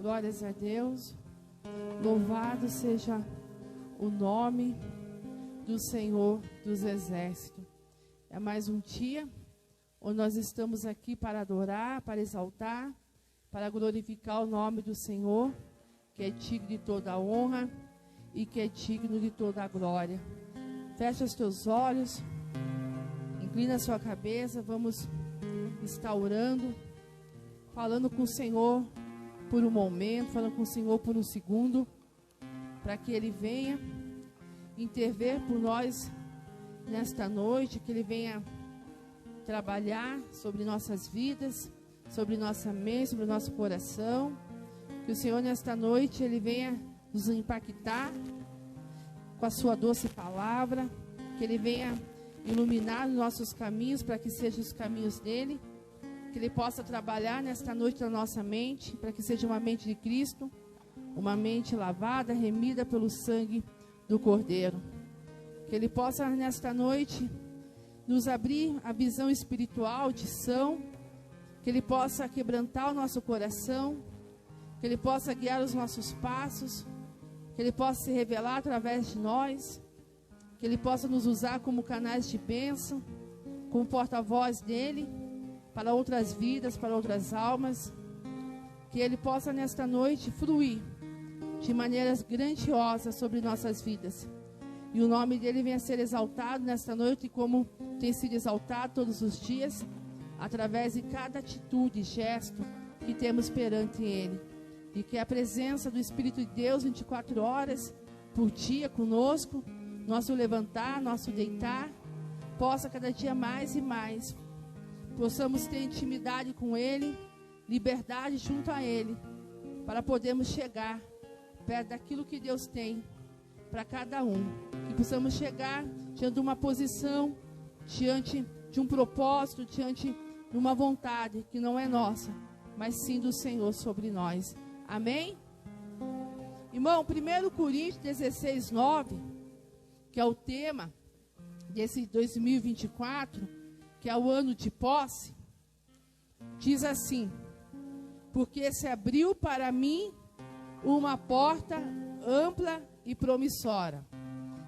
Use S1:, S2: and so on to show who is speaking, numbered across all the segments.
S1: Glórias a Deus. Louvado seja o nome do Senhor dos Exércitos. É mais um dia onde nós estamos aqui para adorar, para exaltar, para glorificar o nome do Senhor, que é digno de toda a honra e que é digno de toda a glória. Fecha os teus olhos, inclina a sua cabeça, vamos estar orando, falando com o Senhor por um momento, falando com o Senhor por um segundo, para que Ele venha intervir por nós nesta noite, que Ele venha trabalhar sobre nossas vidas, sobre nossa mente, sobre o nosso coração, que o Senhor nesta noite Ele venha nos impactar com a sua doce palavra, que Ele venha iluminar os nossos caminhos para que sejam os caminhos dEle, que Ele possa trabalhar nesta noite na nossa mente, para que seja uma mente de Cristo, uma mente lavada, remida pelo sangue do Cordeiro. Que Ele possa nesta noite nos abrir a visão espiritual, audição, que Ele possa quebrantar o nosso coração, que Ele possa guiar os nossos passos, que Ele possa se revelar através de nós, que Ele possa nos usar como canais de bênção, como porta-voz dEle, para outras vidas, para outras almas, que Ele possa nesta noite fluir de maneiras grandiosas sobre nossas vidas, e o nome dEle venha a ser exaltado nesta noite, como tem sido exaltado todos os dias, através de cada atitude, gesto que temos perante Ele, e que a presença do Espírito de Deus 24 horas por dia conosco, nosso levantar, nosso deitar, possa cada dia mais e mais possamos ter intimidade com Ele, liberdade junto a Ele, para podermos chegar perto daquilo que Deus tem para cada um. Que possamos chegar diante de uma posição, diante de um propósito, diante de uma vontade que não é nossa, mas sim do Senhor sobre nós. Amém? Irmão, 1 Coríntios 16, 9, que é o tema desse 2024, que é o ano de posse, diz assim: porque se abriu para mim uma porta ampla e promissora.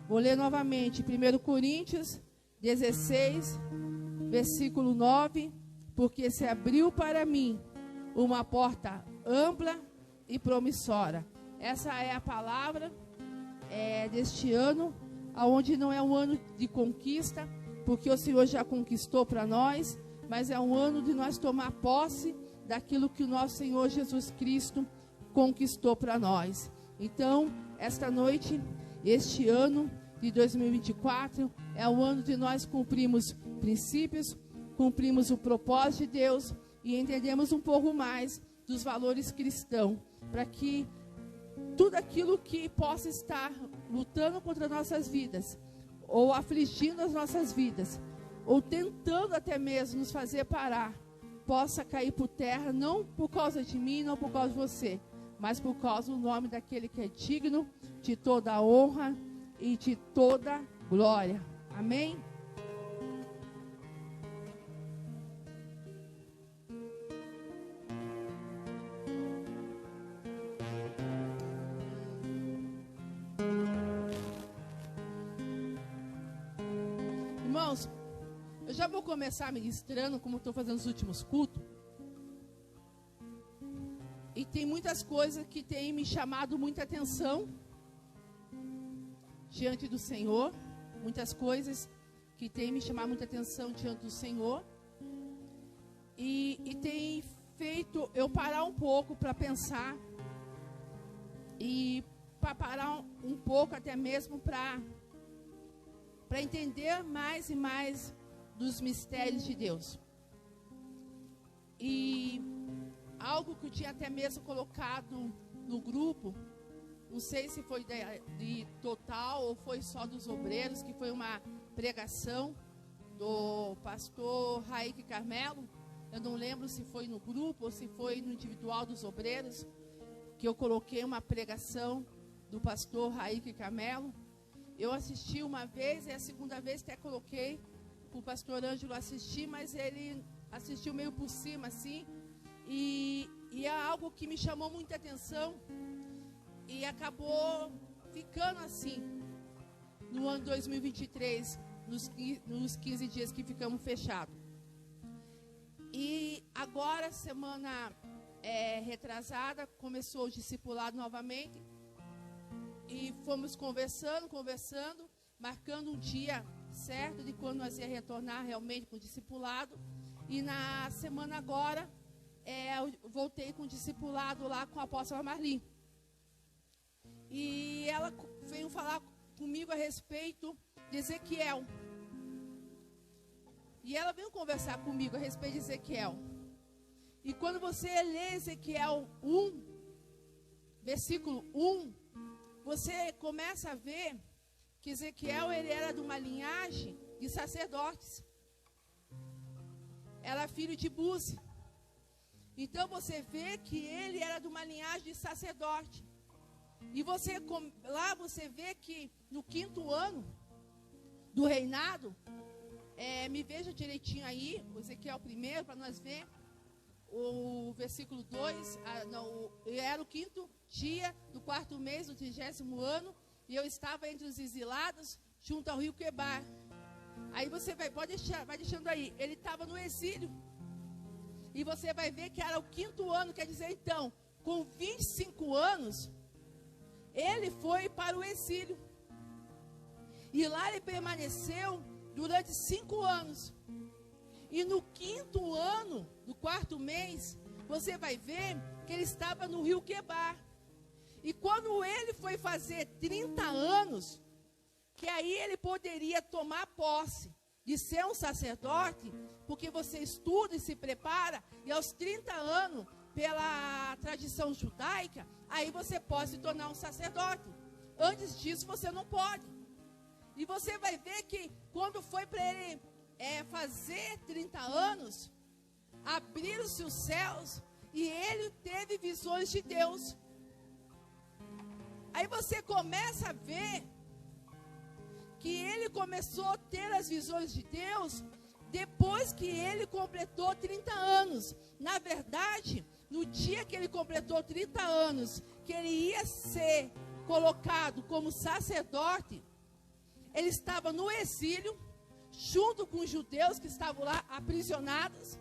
S1: Vou ler novamente, 1 Coríntios 16, versículo 9, porque se abriu para mim uma porta ampla e promissora. Essa é a palavra deste ano, onde não é um ano de conquista, porque o Senhor já conquistou para nós, mas é um ano de nós tomar posse daquilo que o nosso Senhor Jesus Cristo conquistou para nós. Então, esta noite, este ano de 2024, é o ano de nós cumprirmos princípios, cumprimos o propósito de Deus e entendemos um pouco mais dos valores cristãos, para que tudo aquilo que possa estar lutando contra nossas vidas, ou afligindo as nossas vidas, ou tentando até mesmo nos fazer parar, possa cair por terra, não por causa de mim, não por causa de você, mas por causa do nome daquele que é digno de toda a honra e de toda glória. Amém? Irmãos, eu já vou começar ministrando, como estou fazendo nos últimos cultos. E tem muitas coisas que têm me chamado muita atenção diante do Senhor. Muitas coisas que têm me chamado muita atenção diante do Senhor. E tem feito eu parar um pouco para pensar. E para parar um pouco até mesmo para entender mais e mais dos mistérios de Deus. E algo que eu tinha até mesmo colocado no grupo, não sei se foi de total ou foi só dos obreiros, que foi uma pregação do pastor Raik Carmelo. Eu não lembro se foi no grupo ou se foi no individual dos obreiros, que eu coloquei uma pregação do pastor Raik Carmelo. Eu assisti uma vez, e a segunda vez até coloquei para o pastor Ângelo assistir, mas ele assistiu meio por cima assim, E é algo que me chamou muita atenção e acabou ficando assim no ano 2023, nos 15 dias que ficamos fechados. E agora, semana retrasada, começou o discipulado novamente. E fomos conversando, marcando um dia certo de quando nós ia retornar realmente com o discipulado. E na semana agora, eu voltei com o discipulado lá com a apóstola Marli. E ela veio falar comigo a respeito de Ezequiel. E ela veio conversar comigo a respeito de Ezequiel. E quando você lê Ezequiel 1, versículo 1, você começa a ver que Ezequiel ele era de uma linhagem de sacerdotes. Era filho de Buzi. Então você vê que ele era de uma linhagem de sacerdote. E lá você vê que no 5º ano do reinado, me veja direitinho aí, o Ezequiel 1, para nós ver o versículo 2, era o 5º dia do 4º mês do 30º ano, e eu estava entre os exilados, junto ao rio Quebar. Aí você vai deixando aí, ele estava no exílio, e você vai ver que era o 5º ano, quer dizer então, com 25 anos, ele foi para o exílio, e lá ele permaneceu durante 5 anos, e no 5º ano, do 4º mês, você vai ver que ele estava no rio Quebar. E quando ele foi fazer 30 anos, que aí ele poderia tomar posse de ser um sacerdote, porque você estuda e se prepara, e aos 30 anos, pela tradição judaica, aí você pode se tornar um sacerdote. Antes disso, você não pode. E você vai ver que quando foi para ele fazer 30 anos, abriram-se os céus e ele teve visões de Deus. Aí você começa a ver que ele começou a ter as visões de Deus depois que ele completou 30 anos. Na verdade, no dia que ele completou 30 anos, que ele ia ser colocado como sacerdote, ele estava no exílio, junto com os judeus que estavam lá aprisionados.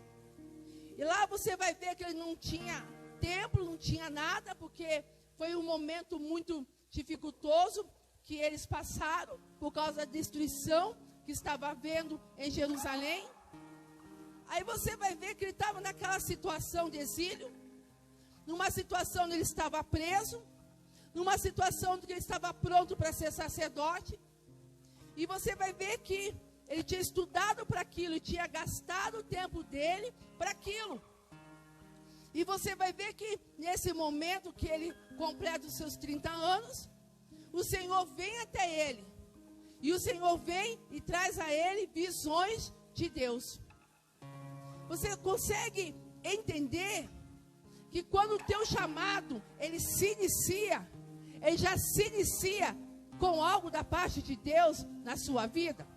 S1: E lá você vai ver que ele não tinha templo, não tinha nada, porque foi um momento muito dificultoso que eles passaram por causa da destruição que estava havendo em Jerusalém. Aí você vai ver que ele estava naquela situação de exílio, numa situação onde ele estava preso, numa situação onde ele estava pronto para ser sacerdote. E você vai ver que ele tinha estudado para aquilo e tinha gastado o tempo dele para aquilo. E você vai ver que nesse momento que ele completa os seus 30 anos, o Senhor vem até ele. E o Senhor vem e traz a ele visões de Deus. Você consegue entender que quando o teu chamado, ele se inicia, ele já se inicia com algo da parte de Deus na sua vida?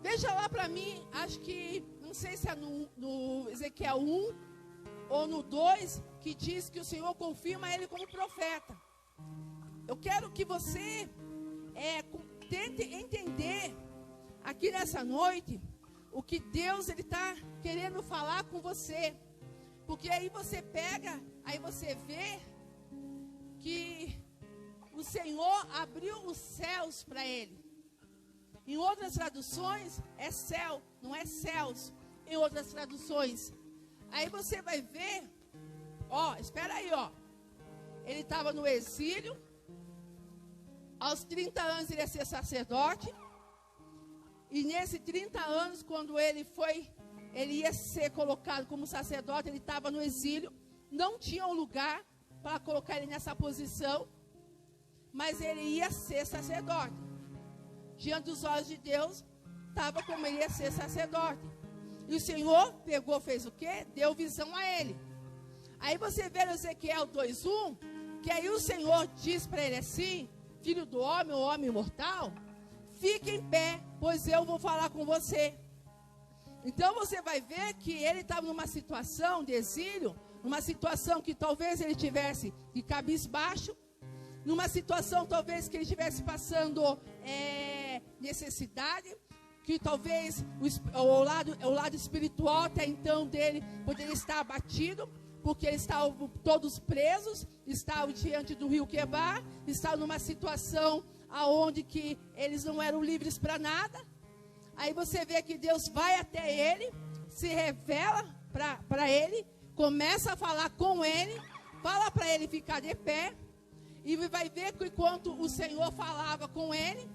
S1: Veja lá para mim, acho que, não sei se é no Ezequiel 1 ou no 2, que diz que o Senhor confirma ele como profeta. Eu quero que você tente entender aqui nessa noite o que Deus está querendo falar com você. Porque aí você pega, aí você vê que o Senhor abriu os céus para ele. Em outras traduções é céu, não é céus. Em outras traduções. Aí você vai ver, espera aí, ele estava no exílio. Aos 30 anos ele ia ser sacerdote. E nesses 30 anos, quando ele ia ser colocado como sacerdote, ele estava no exílio. Não tinha um lugar para colocar ele nessa posição. Mas ele ia ser sacerdote. Diante dos olhos de Deus, estava como ele ia ser sacerdote. E o Senhor fez o quê? Deu visão a ele. Aí você vê no Ezequiel 2:1, que aí o Senhor diz para ele assim: filho do homem, ou homem mortal, fique em pé, pois eu vou falar com você. Então você vai ver que ele estava numa situação de exílio, numa situação que talvez ele tivesse de cabisbaixo, numa situação talvez que ele estivesse passando necessidade, que talvez o lado espiritual até então dele poderia estar abatido, porque eles estavam todos presos, estavam diante do rio Quebar, estavam numa situação aonde que eles não eram livres para nada. Aí você vê que Deus vai até ele, se revela para ele, começa a falar com ele, fala para ele ficar de pé, e vai ver que enquanto o Senhor falava com ele,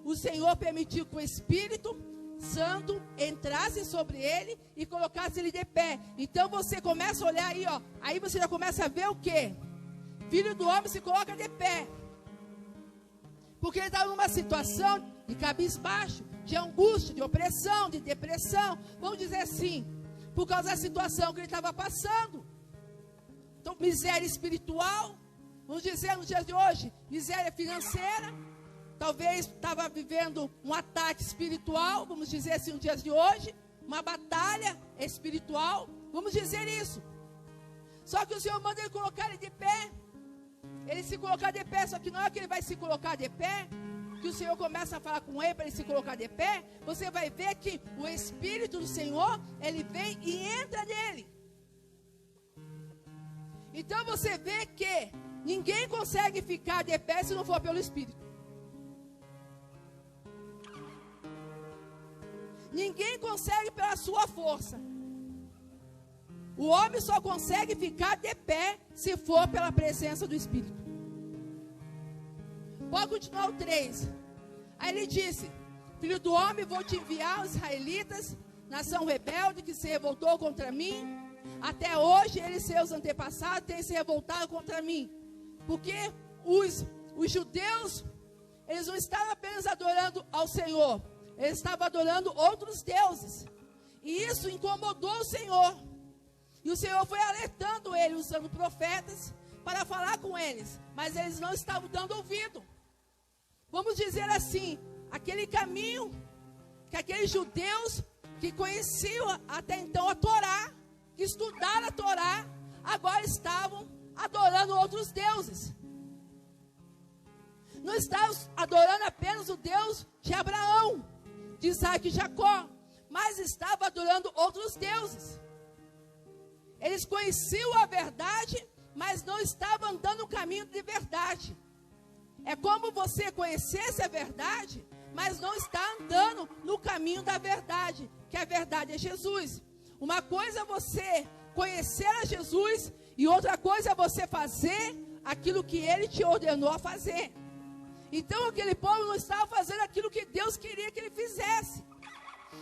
S1: o Senhor permitiu que o Espírito Santo entrasse sobre ele e colocasse ele de pé. Então você começa a olhar aí, ó, aí você já começa a ver o quê? Filho do homem se coloca de pé, porque ele estava numa situação de cabisbaixo, de angústia, de opressão, de depressão, vamos dizer assim, por causa da situação que ele estava passando. Então, miséria espiritual, vamos dizer nos dias de hoje, miséria financeira, talvez estava vivendo um ataque espiritual, vamos dizer assim nos dias de hoje, uma batalha espiritual, vamos dizer isso. Só que o Senhor manda ele colocar ele de pé, ele se colocar de pé, só que não é que ele vai se colocar de pé, que o Senhor começa a falar com ele para ele se colocar de pé, você vai ver que o Espírito do Senhor, ele vem e entra nele. Então você vê que ninguém consegue ficar de pé se não for pelo Espírito. Ninguém consegue pela sua força. O homem só consegue ficar de pé se for pela presença do Espírito. Pode continuar o 3. Aí ele disse: filho do homem, vou te enviar os israelitas, nação rebelde que se revoltou contra mim. Até hoje eles e seus antepassados têm se revoltado contra mim. Porque os judeus, eles não estavam apenas adorando ao Senhor, eles estavam adorando outros deuses. E isso incomodou o Senhor. E o Senhor foi alertando ele, usando profetas, para falar com eles. Mas eles não estavam dando ouvido. Vamos dizer assim, aquele caminho que aqueles judeus que conheciam até então a Torá, que estudaram a Torá, agora estavam adorando outros deuses. Não estavam adorando apenas o Deus de Abraão, de Isaac e Jacó, mas estavam adorando outros deuses. Eles conheciam a verdade, mas não estavam andando no caminho de verdade. É como você conhecesse a verdade, mas não está andando no caminho da verdade, que a verdade é Jesus. Uma coisa é você conhecer a Jesus e outra coisa é você fazer aquilo que Ele te ordenou a fazer. Então aquele povo não estava fazendo aquilo que Deus queria que ele fizesse.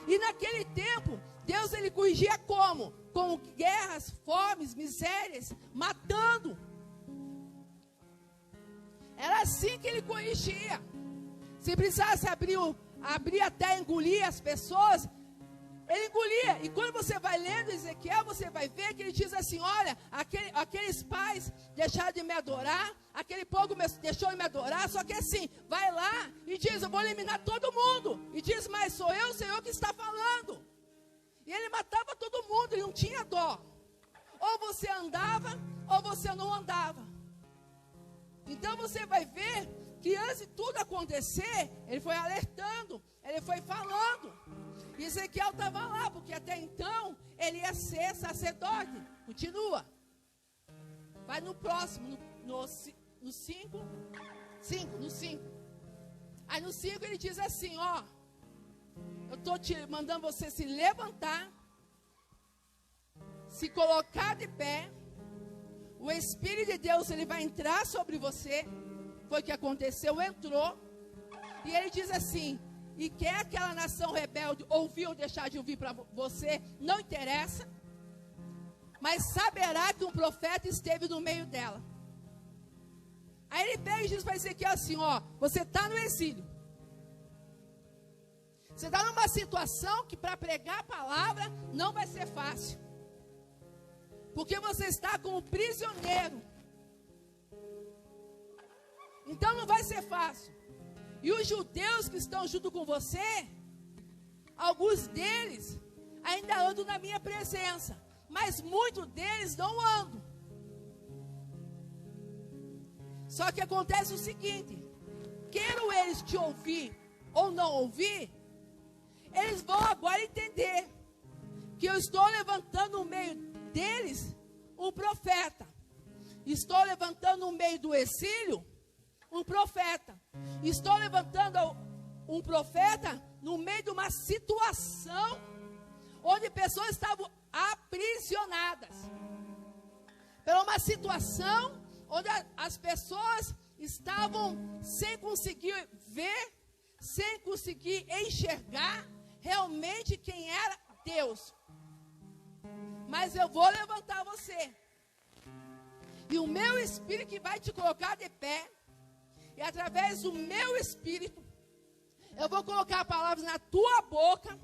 S1: E naquele tempo, Deus ele corrigia como? Com guerras, fomes, misérias, matando. Era assim que ele corrigia. Se precisasse abrir até engolir as pessoas, ele engolia. E quando você vai lendo Ezequiel, você vai ver que ele diz assim: olha, aqueles pais deixaram de me adorar, aquele povo deixou de me adorar, só que assim, vai lá e diz: eu vou eliminar todo mundo. E diz: mas sou eu, o Senhor, que está falando. E ele matava todo mundo, ele não tinha dó. Ou você andava, ou você não andava. Então você vai ver que antes de tudo acontecer, ele foi alertando, ele foi falando. E Ezequiel estava lá, porque até então ele ia ser sacerdote. Continua. Vai no próximo, no 5. No 5. Aí no 5 ele diz assim: ó, eu estou te mandando você se levantar, se colocar de pé. O Espírito de Deus ele vai entrar sobre você. Foi o que aconteceu, entrou. E ele diz assim: e quer aquela nação rebelde ouvir ou deixar de ouvir para você, não interessa. Mas saberá que um profeta esteve no meio dela. Aí ele pega e diz para Ezequiel assim: ó, você está no exílio. Você está numa situação que para pregar a palavra não vai ser fácil. Porque você está como prisioneiro. Então não vai ser fácil. E os judeus que estão junto com você, alguns deles ainda andam na minha presença, mas muitos deles não andam. Só que acontece o seguinte: queiram eles te ouvir ou não ouvir, eles vão agora entender que eu estou levantando no meio deles um profeta. Estou levantando no meio do exílio um profeta. Estou levantando um profeta no meio de uma situação onde pessoas estavam aprisionadas. Pela uma situação onde as pessoas estavam sem conseguir ver, sem conseguir enxergar realmente quem era Deus. Mas eu vou levantar você. E o meu Espírito que vai te colocar de pé. E através do meu Espírito, eu vou colocar palavras na tua boca.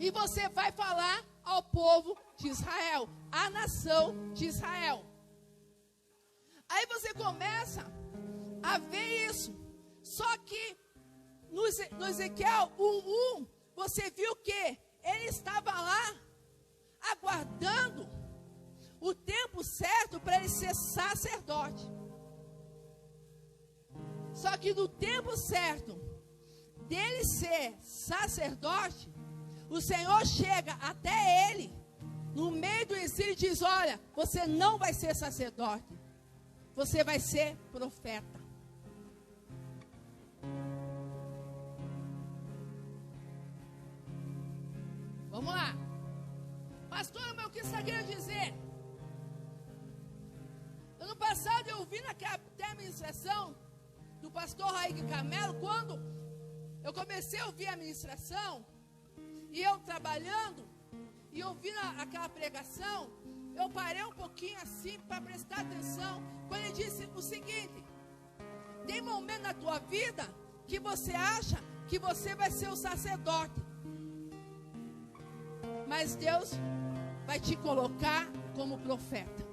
S1: E você vai falar ao povo de Israel, à nação de Israel. Aí você começa a ver isso. Só que no Ezequiel 1:1, você viu que ele estava lá aguardando o tempo certo para ele ser sacerdote. Só que no tempo certo dele ser sacerdote, o Senhor chega até ele no meio do exílio e diz: olha, você não vai ser sacerdote, você vai ser profeta. Vamos lá. Pastor, mas o que está querendo dizer? Ano passado eu vi naquela ministração do pastor Raik Camelo, quando eu comecei a ouvir a ministração, e eu trabalhando, e ouvindo aquela pregação, eu parei um pouquinho assim para prestar atenção, quando ele disse o seguinte: tem momento na tua vida que você acha que você vai ser o sacerdote, mas Deus vai te colocar como profeta.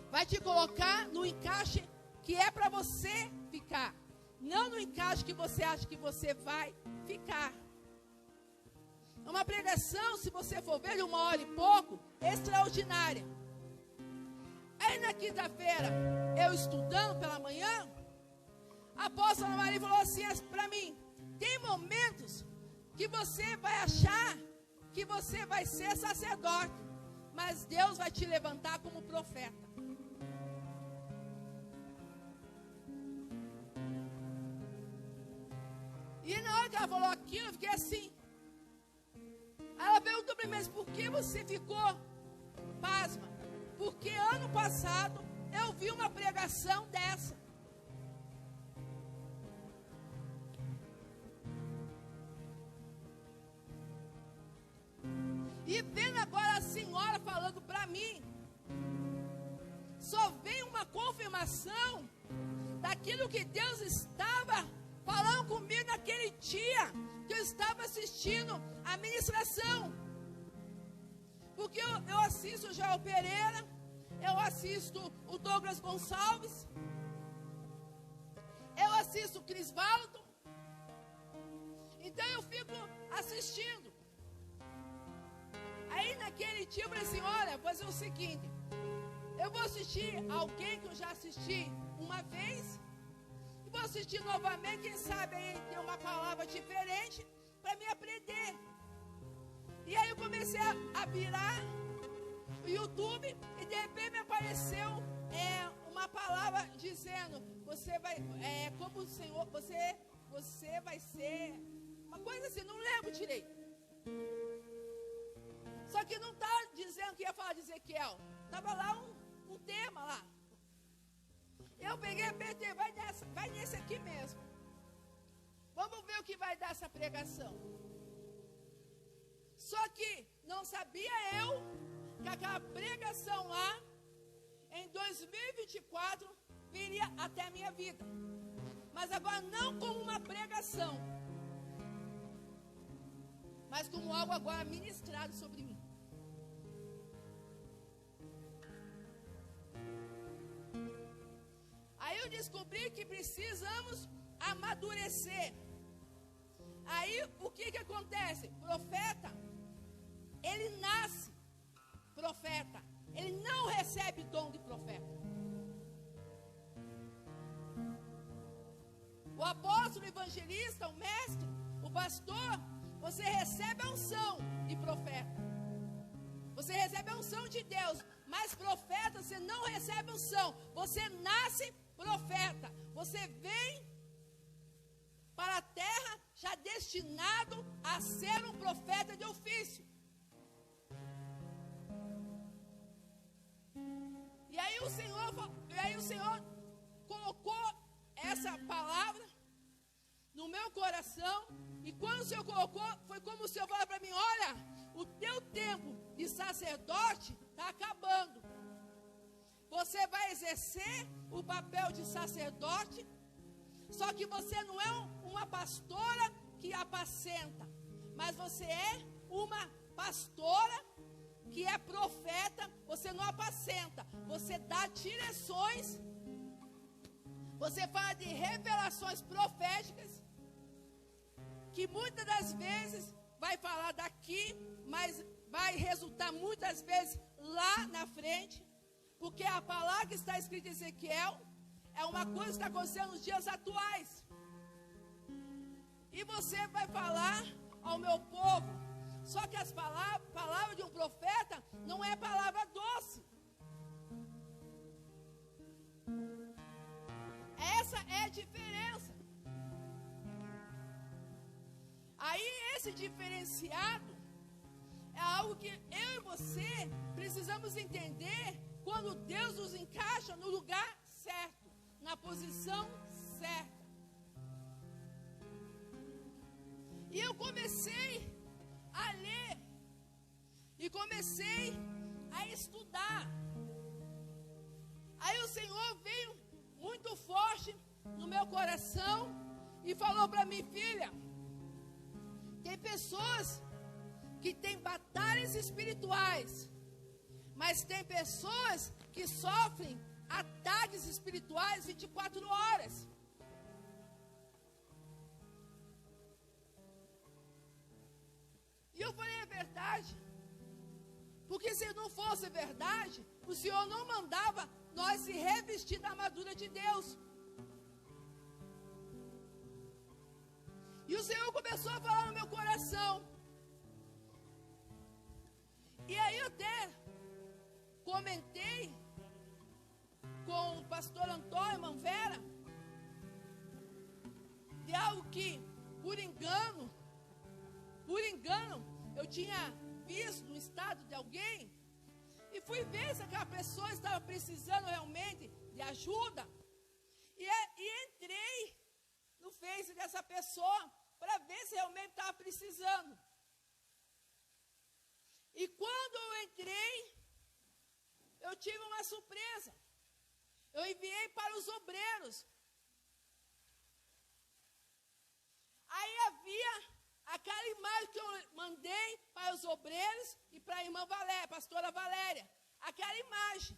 S1: Vai te colocar no encaixe que é para você ficar, não no encaixe que você acha que você vai ficar. É uma pregação, se você for ver, de 1h e pouco, extraordinária. Aí na quinta-feira, eu estudando pela manhã, a apóstola Maria falou assim para mim: tem momentos que você vai achar que você vai ser sacerdote, mas Deus vai te levantar como profeta. E na hora que ela falou aquilo, eu fiquei assim. Ela perguntou para mim: mas por que você ficou pasma? Porque ano passado eu vi uma pregação dessa. E vendo agora a senhora falando para mim, só vem uma confirmação daquilo que Deus estava falando comigo naquele dia que eu estava assistindo a ministração. Porque eu assisto o Joel Pereira, eu assisto o Douglas Gonçalves, eu assisto o Crisvaldo. Então eu fico assistindo. Aí naquele dia eu falei assim: olha, vou fazer o seguinte, eu vou assistir alguém que eu já assisti uma vez, e vou assistir novamente, quem sabe aí tem uma palavra diferente para me aprender. E aí eu comecei a virar o YouTube, e de repente me apareceu uma palavra dizendo: você vai, como o Senhor, você vai ser, uma coisa assim, não lembro direito. Só que não está dizendo que ia falar de Ezequiel. Estava lá um tema lá. Eu peguei e apertei: vai nesse aqui mesmo. Vamos ver o que vai dar essa pregação. Só que não sabia eu que aquela pregação lá, em 2024, viria até a minha vida. Mas agora não como uma pregação, mas como algo agora ministrado sobre mim. Aí eu descobri que precisamos amadurecer. Aí o que acontece? Profeta, ele nasce profeta, ele não recebe dom de profeta. O apóstolo, o evangelista, o mestre, o pastor, você recebe a unção de profeta. Você recebe a unção de Deus, mas profeta você não recebe unção. Você nasce profeta. Você vem para a terra já destinado a ser um profeta de ofício. E aí o Senhor colocou essa palavra no meu coração. E quando o Senhor colocou, foi como o Senhor falou para mim: olha, o teu tempo de sacerdote está acabando. Você vai exercer o papel de sacerdote, só que você não é uma pastora que apacenta, mas você é uma pastora que é profeta. Você não apacenta, você dá direções, você fala de revelações proféticas, que muitas das vezes vai falar daqui, mas vai resultar muitas vezes lá na frente, porque a palavra que está escrita em Ezequiel é uma coisa que está acontecendo nos dias atuais. E você vai falar ao meu povo, só que as palavras de um profeta não é palavra doce. Essa é a diferença. Aí esse diferenciado é algo que eu e você precisamos entender quando Deus nos encaixa no lugar certo, na posição certa. E eu comecei a ler e comecei a estudar. Aí o Senhor veio muito forte no meu coração e falou para mim: filha, tem pessoas que têm batalhas espirituais, mas tem pessoas que sofrem ataques espirituais 24 horas. E eu falei: é verdade. Porque se não fosse verdade, o Senhor não mandava nós se revestir da armadura de Deus. E o Senhor começou a falar no meu coração. E aí eu até comentei com o pastor Antônio Manvera de algo que, por engano, eu tinha visto no estado de alguém, e fui ver se aquela pessoa estava precisando realmente de ajuda, e entrei no Face dessa pessoa para ver se realmente estava precisando. E quando eu entrei, eu tive uma surpresa. Eu enviei para os obreiros. Aí havia aquela imagem que eu mandei para os obreiros e para a irmã Valéria, pastora Valéria. Aquela imagem.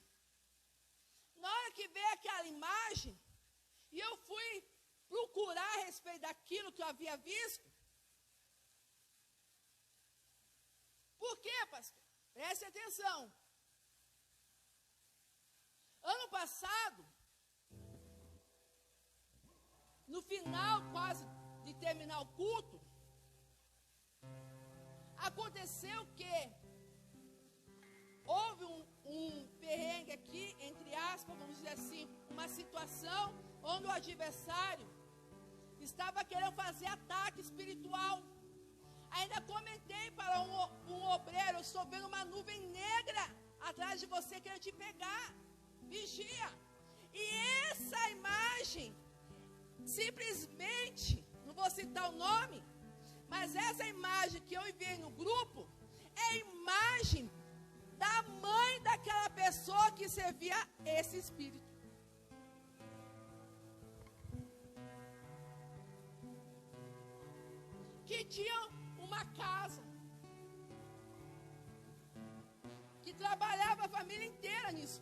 S1: Na hora que veio aquela imagem, e eu fui procurar a respeito daquilo que eu havia visto. Por quê, pastor? Preste atenção. Ano passado, no final quase de terminar o culto, aconteceu que houve um perrengue aqui, entre aspas, vamos dizer assim, uma situação onde o adversário estava querendo fazer ataque espiritual. Ainda comentei para um obreiro: eu estou vendo uma nuvem negra atrás de você querendo te pegar. Vigia. E essa imagem, simplesmente, não vou citar o nome, mas essa imagem que eu enviei no grupo é a imagem da mãe daquela pessoa que servia esse espírito. Que tinha uma casa, que trabalhava a família inteira nisso.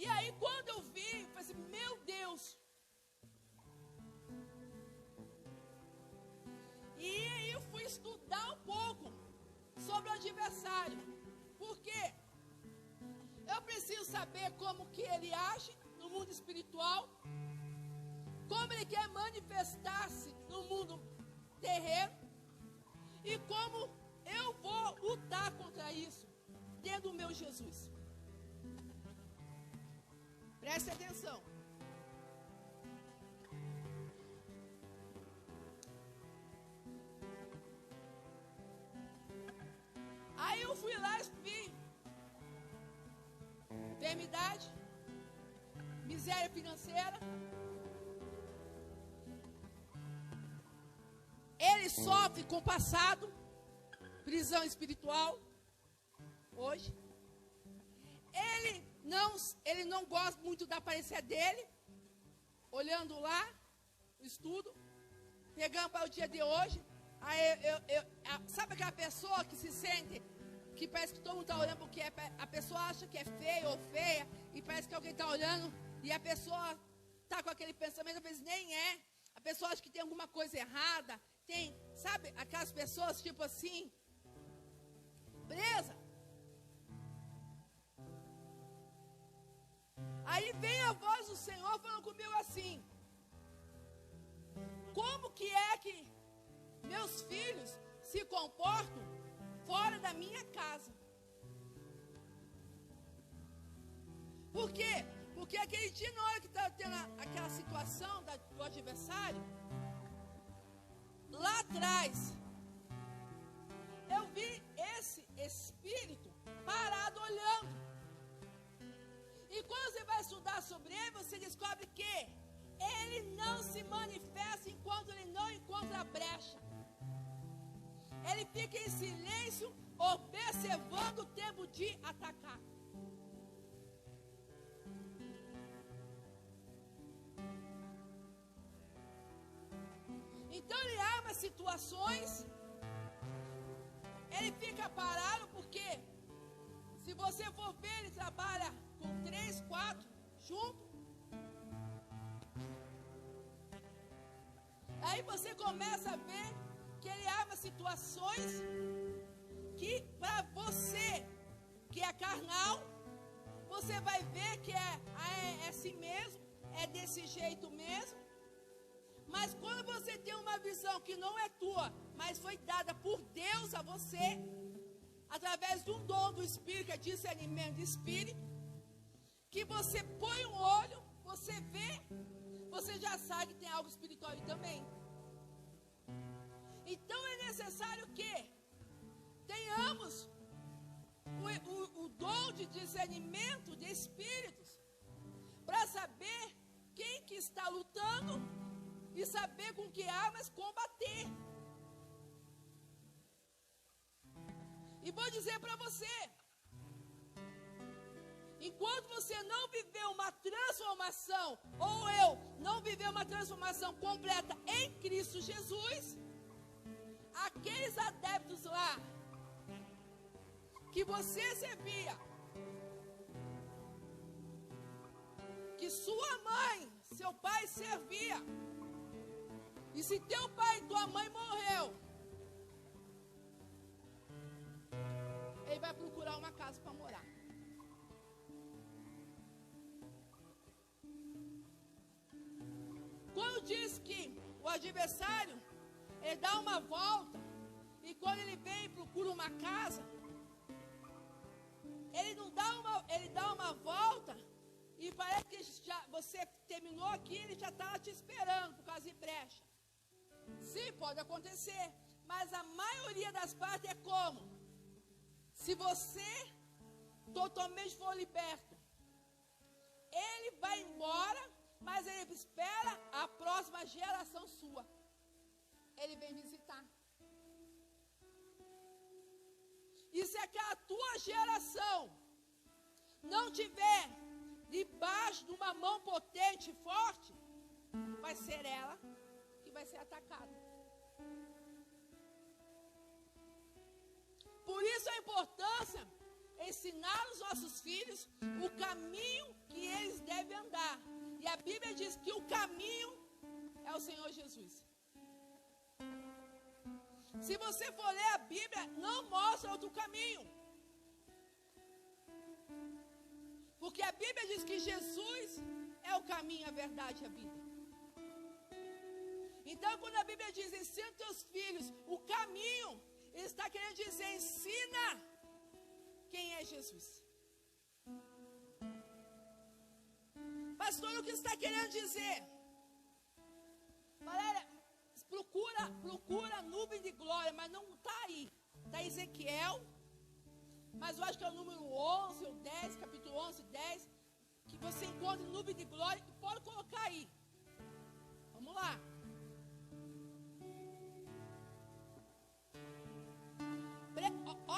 S1: E aí quando eu vi, eu falei assim: meu Deus,
S2: como que ele age no mundo espiritual, como ele quer manifestar-se no mundo terreno e como eu vou lutar contra isso dentro do meu Jesus. Preste atenção. Aí eu fui lá e vi enfermidade, miséria financeira. Ele sofre com o passado, prisão espiritual, hoje. Ele não gosta muito da aparência dele, olhando lá, o estudo, pegando para o dia de hoje. Aí sabe aquela pessoa que se sente, que parece que todo mundo está olhando porque a pessoa acha que é feio ou feia, e parece que alguém está olhando, e a pessoa está com aquele pensamento, às vezes nem é. A pessoa acha que tem alguma coisa errada. Tem, sabe, aquelas pessoas tipo assim, presa. Aí vem a voz do Senhor falando comigo assim: como que é que meus filhos se comportam fora da minha casa? Por quê? Porque aquele dia, na hora que estava tendo aquela situação do adversário, lá atrás, eu vi esse espírito parado olhando. E quando você vai estudar sobre ele, você descobre que ele não se manifesta enquanto ele não encontra a brecha. Ele fica em silêncio, observando o tempo de atacar. Então ele arma situações, ele fica parado, porque se você for ver, ele trabalha com 3, 4 juntos. Aí você começa a ver que ele arma situações que para você que é carnal, você vai ver que é assim mesmo, é desse jeito mesmo. Mas quando você tem uma visão que não é tua, mas foi dada por Deus a você, através de um dom do Espírito, que é discernimento de Espírito, que você põe um olho, você vê, você já sabe que tem algo espiritual aí também. Então é necessário que tenhamos o dom de discernimento de espíritos, para saber quem que está lutando e saber com que armas combater. E vou dizer para você, enquanto você não viver uma transformação, ou eu não viver uma transformação completa em Cristo Jesus, aqueles adeptos lá que você servia, que sua mãe, seu pai servia, e se teu pai e tua mãe morreu, ele vai procurar uma casa para morar. Quando diz que o adversário, ele dá uma volta, e quando ele vem e procura uma casa, ele dá uma volta, e parece que você terminou aqui, ele já está te esperando por causa de brecha. Sim, pode acontecer, mas a maioria das partes é como? Se você totalmente for liberto, ele vai embora, mas ele espera a próxima geração sua. Ele vem visitar. E se aquela tua geração não tiver debaixo de uma mão potente e forte, vai ser ela que vai ser atacada. Por isso a importância de ensinar os nossos filhos o caminho que eles devem andar. E a Bíblia diz que o caminho é o Senhor Jesus. Se você for ler a Bíblia, não mostra outro caminho. Porque a Bíblia diz que Jesus é o caminho, a verdade e a vida. Então, quando a Bíblia diz, ensina teus filhos o caminho, ele está querendo dizer, ensina quem é Jesus. Pastor, o que está querendo dizer? Valéria, procura a nuvem de glória, mas não está aí. Está Ezequiel, mas eu acho que é o número 11 ou 10, capítulo 11, 10, que você encontra nuvem de glória, que pode colocar aí. Vamos lá.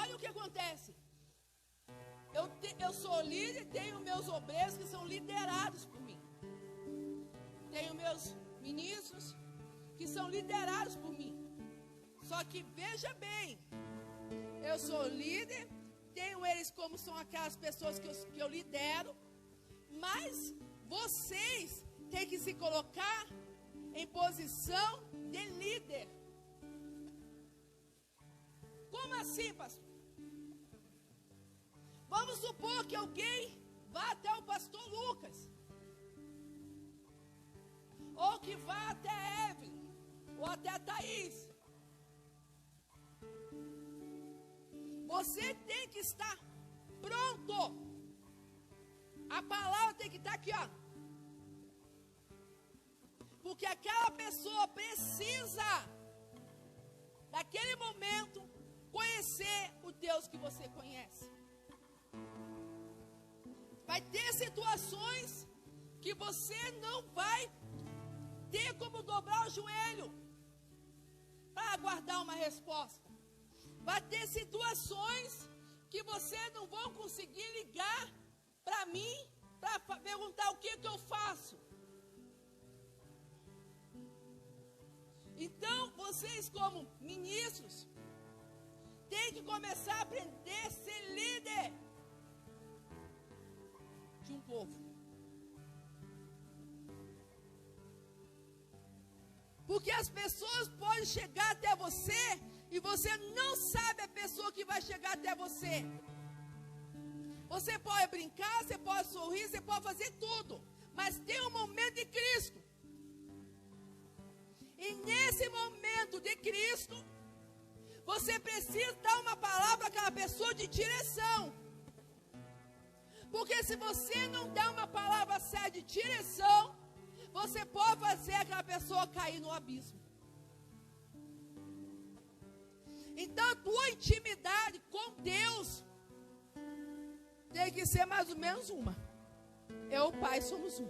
S2: Olha o que acontece. Eu sou líder e tenho meus obreiros que são liderados por mim. Tenho meus ministros que são liderados por mim. Só que veja bem, eu sou líder, tenho eles como são aquelas pessoas que eu lidero, mas vocês têm que se colocar em posição de líder. Como assim, pastor? Vamos supor que alguém vá até o pastor Lucas, ou que vá até a Evelyn, ou até a Thaís. Você tem que estar pronto. A palavra tem que estar aqui, ó. Porque aquela pessoa precisa, naquele momento, conhecer o Deus que você conhece. Vai ter situações que você não vai ter como dobrar o joelho para aguardar uma resposta. Vai ter situações que você não vai conseguir ligar para mim para perguntar o que eu faço. Então, vocês como ministros têm que começar a aprender a ser líder de um povo. Porque as pessoas podem chegar até você e você não sabe a pessoa que vai chegar até você. Você pode brincar, você pode sorrir, você pode fazer tudo, mas tem um momento de Cristo. E nesse momento de Cristo, você precisa dar uma palavra àquela pessoa de direção. Porque se você não der uma palavra séria de direção, você pode fazer aquela pessoa cair no abismo. Então a tua intimidade com Deus tem que ser mais ou menos uma. Eu e o Pai somos um.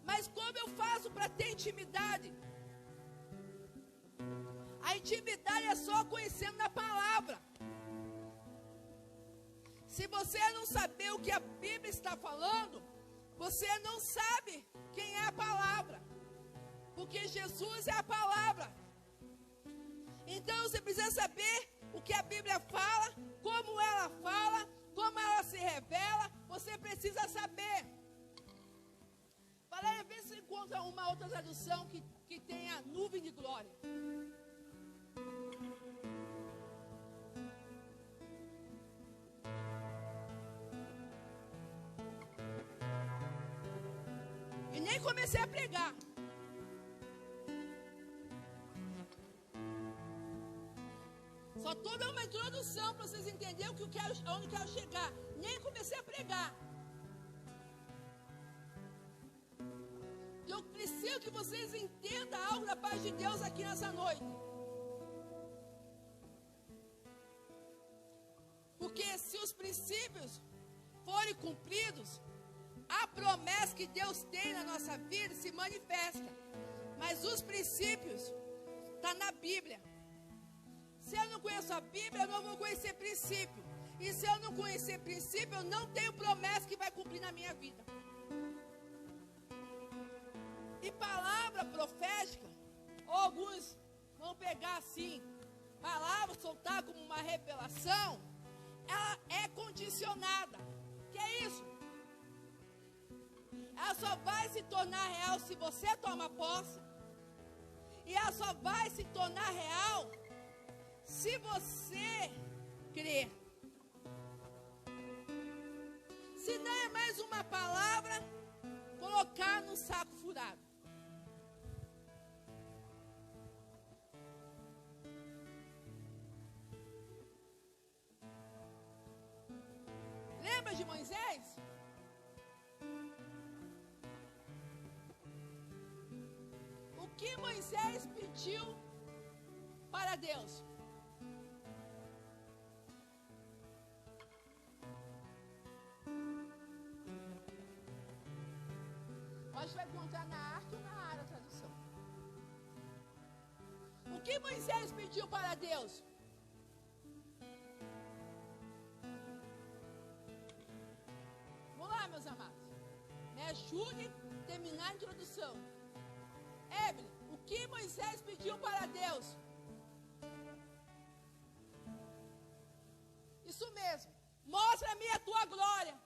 S2: Mas como eu faço para ter intimidade? A intimidade é só conhecendo na palavra. Se você não saber o que a Bíblia está falando, você não sabe quem é a palavra. Porque Jesus é a palavra. Então você precisa saber o que a Bíblia fala, como ela se revela. Você precisa saber. Valéria, vê se encontra uma outra tradução que tenha nuvem de glória. E nem comecei a pregar. Só estou dando uma introdução para vocês entenderem onde eu quero chegar. Nem comecei a pregar. Eu preciso que vocês entendam algo da paz de Deus aqui nessa noite. Porque se os princípios forem cumpridos, a promessa que Deus tem na nossa vida se manifesta. Mas os princípios estão na Bíblia. Se eu não conheço a Bíblia, eu não vou conhecer princípio. E se eu não conhecer princípio, eu não tenho promessa que vai cumprir na minha vida. E palavra profética, ou alguns vão pegar assim, palavra soltar como uma revelação, ela é condicionada. Que é isso? Ela só vai se tornar real se você toma posse. E ela só vai se tornar real se você crer. Se não é mais uma palavra, colocar no saco furado. Lembra de Moisés? O que Moisés pediu para Deus? A gente vai encontrar na Arte ou na Ara tradução. O que Moisés pediu para Deus? Vamos lá, meus amados. Me ajude a terminar a introdução. Evelyn, o que Moisés pediu para Deus? Isso mesmo. Mostra-me a tua glória.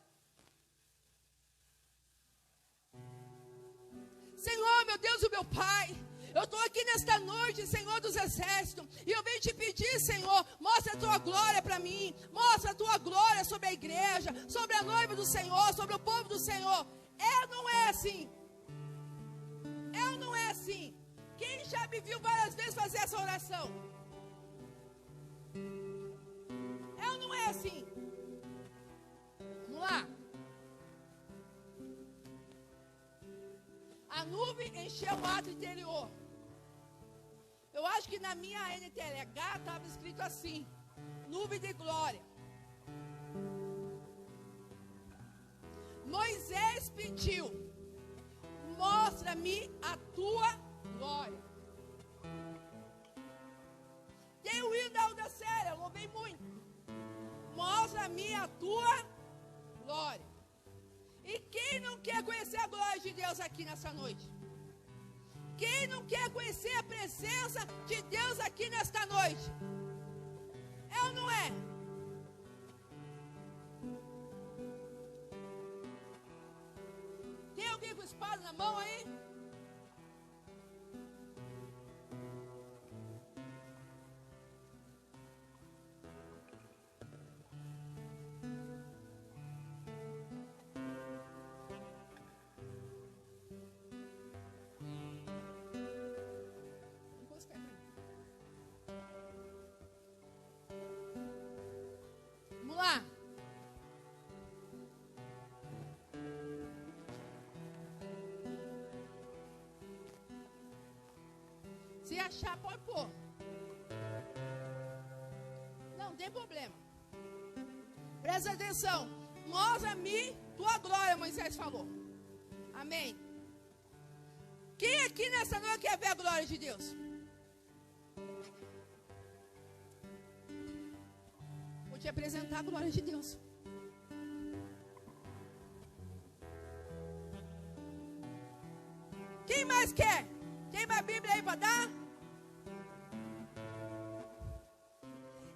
S2: Senhor, meu Deus e meu Pai, eu estou aqui nesta noite, Senhor dos Exércitos, e eu venho te pedir, Senhor, mostra a tua glória para mim, mostra a tua glória sobre a igreja, sobre a noiva do Senhor, sobre o povo do Senhor. É ou não é assim? É ou não é assim? Quem já me viu várias vezes fazer essa oração? É ou não é assim? Vamos lá. A nuvem encheu o ato interior. Eu acho que na minha NTLH estava escrito assim: nuvem de glória. Moisés pediu: mostra-me a tua glória. Tem o hino da Alda Séria, eu louvei muito. Mostra-me a tua glória. E quem não quer conhecer a glória de Deus aqui nessa noite? Quem não quer conhecer a presença de Deus aqui nesta noite? É ou não é? Tem alguém com espada na mão aí? Vamos lá. Se achar, pode pôr. Não tem problema. Presta atenção. Mostra-me tua glória, Moisés falou. Amém. Quem aqui nessa noite quer ver a glória de Deus? Vou te apresentar a glória de Deus. Quem mais quer? Tem uma Bíblia aí para dar?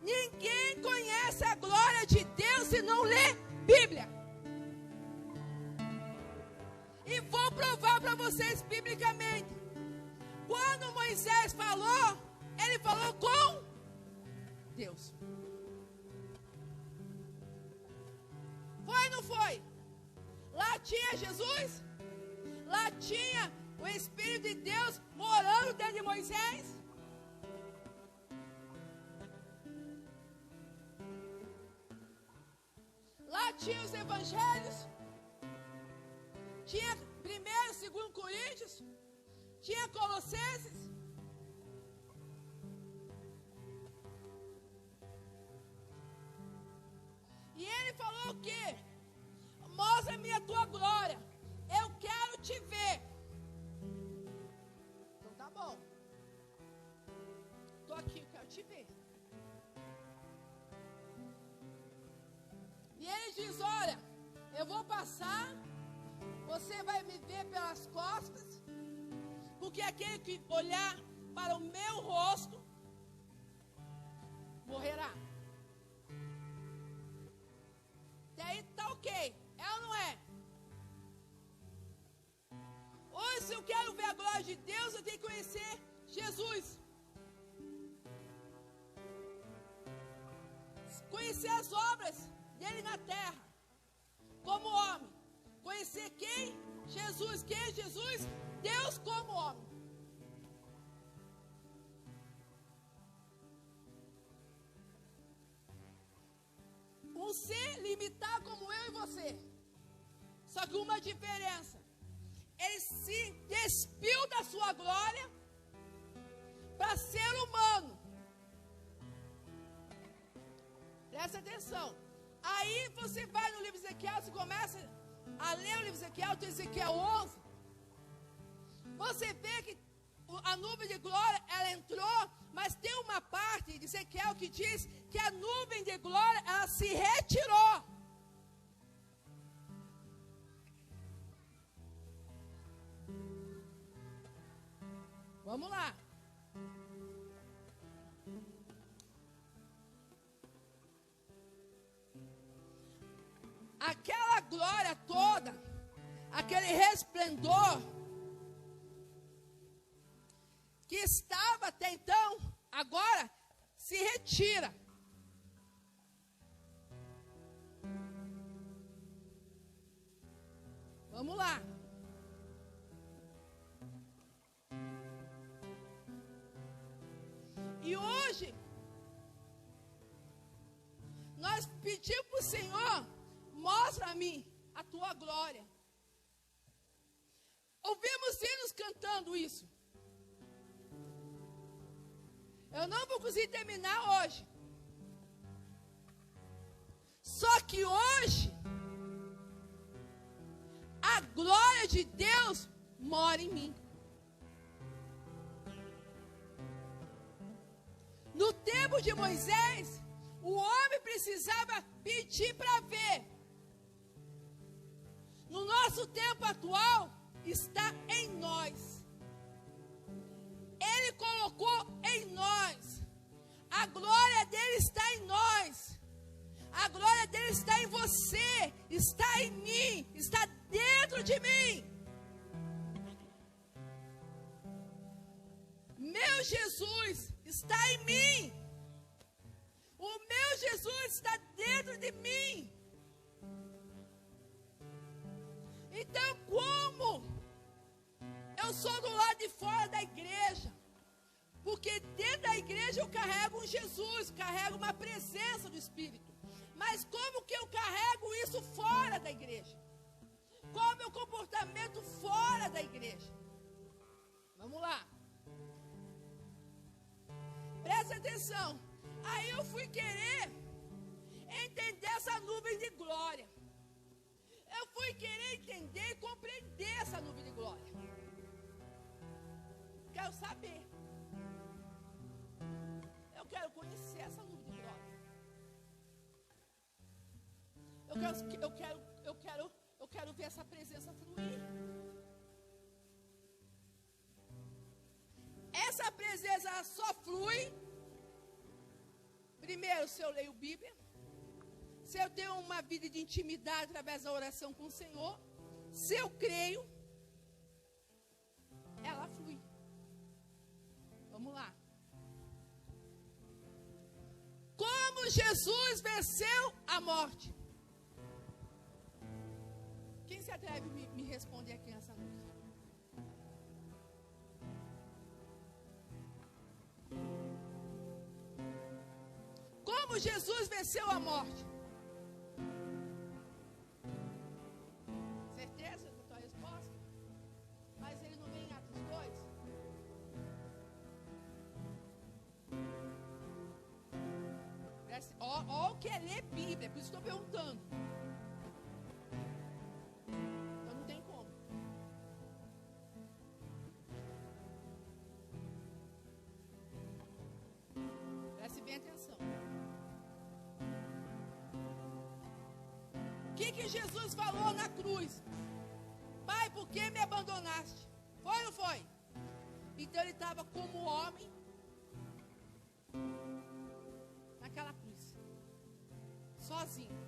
S2: Ninguém conhece a glória de Deus se não lê Bíblia. E vou provar para vocês biblicamente. Quando Moisés falou, ele falou com Deus. Foi ou não foi? Lá tinha Jesus? Lá tinha o Espírito de Deus morando dentro de Moisés? Lá tinha os evangelhos? Tinha 1º e 2º Coríntios? Tinha Colossenses? E ele falou o quê? Mostra-me a tua glória. Eu quero te ver. Então tá bom. Estou aqui, eu quero te ver. E ele diz, olha, eu vou passar, você vai me ver pelas costas, porque aquele que olhar para o meu rosto, morrerá. Até aí tá ok, é ou não é? Hoje, se eu quero ver a glória de Deus, eu tenho que conhecer Jesus. Conhecer as obras dele na terra. como homem. Conhecer quem? Jesus. Quem é Jesus? Deus como homem. Um ser limitado como eu e você. Só que uma diferença. Ele se despiu da sua glória para ser humano. Presta atenção. Aí você vai no livro de Ezequiel, você começa a ler o livro de Ezequiel, tem Ezequiel 11. Você vê que a nuvem de glória, ela entrou, mas tem uma parte de Ezequiel que diz que a nuvem de glória, ela se retirou. Vamos lá. Aquela glória toda, aquele resplendor que estava até então, agora se retira. Vamos lá. E hoje, nós pedimos para o Senhor, mostra a mim a tua glória. Ouvimos hinos cantando isso. Eu não vou conseguir terminar hoje. Só que hoje, a glória de Deus mora em mim. No tempo de Moisés, o homem precisava pedir para ver. No nosso tempo atual, está em nós. Ele colocou em nós. A glória dele está em nós. A glória dele está em você, está em mim, está dentro de mim. Meu Jesus está em mim. O meu Jesus está dentro de mim. Então, como eu sou do lado de fora da igreja, porque dentro da igreja eu carrego um Jesus, carrego uma presença do Espírito. Mas como que eu carrego isso fora da igreja? Qual é o meu comportamento fora da igreja? Vamos lá. Presta atenção. Aí eu fui querer entender essa nuvem de glória. Eu fui querer entender e compreender essa nuvem de glória. Quero saber. Eu quero conhecer essa nuvem de glória. Eu quero ver essa presença fluir. Essa presença só flui, primeiro, se eu leio Bíblia, se eu tenho uma vida de intimidade através da oração com o Senhor, se eu creio, ela flui. Vamos lá. Como Jesus venceu a morte? Quem se atreve a me responder aqui nessa noite? Como Jesus venceu a morte? Certeza da tua resposta? Mas ele não vem em Atos 2? Ó o que é ler Bíblia, por isso estou perguntando. Então não tem como. Preste bem atenção. O que Jesus falou na cruz? Pai, por que me abandonaste? Foi ou não foi? Então ele estava como homem naquela cruz, sozinho.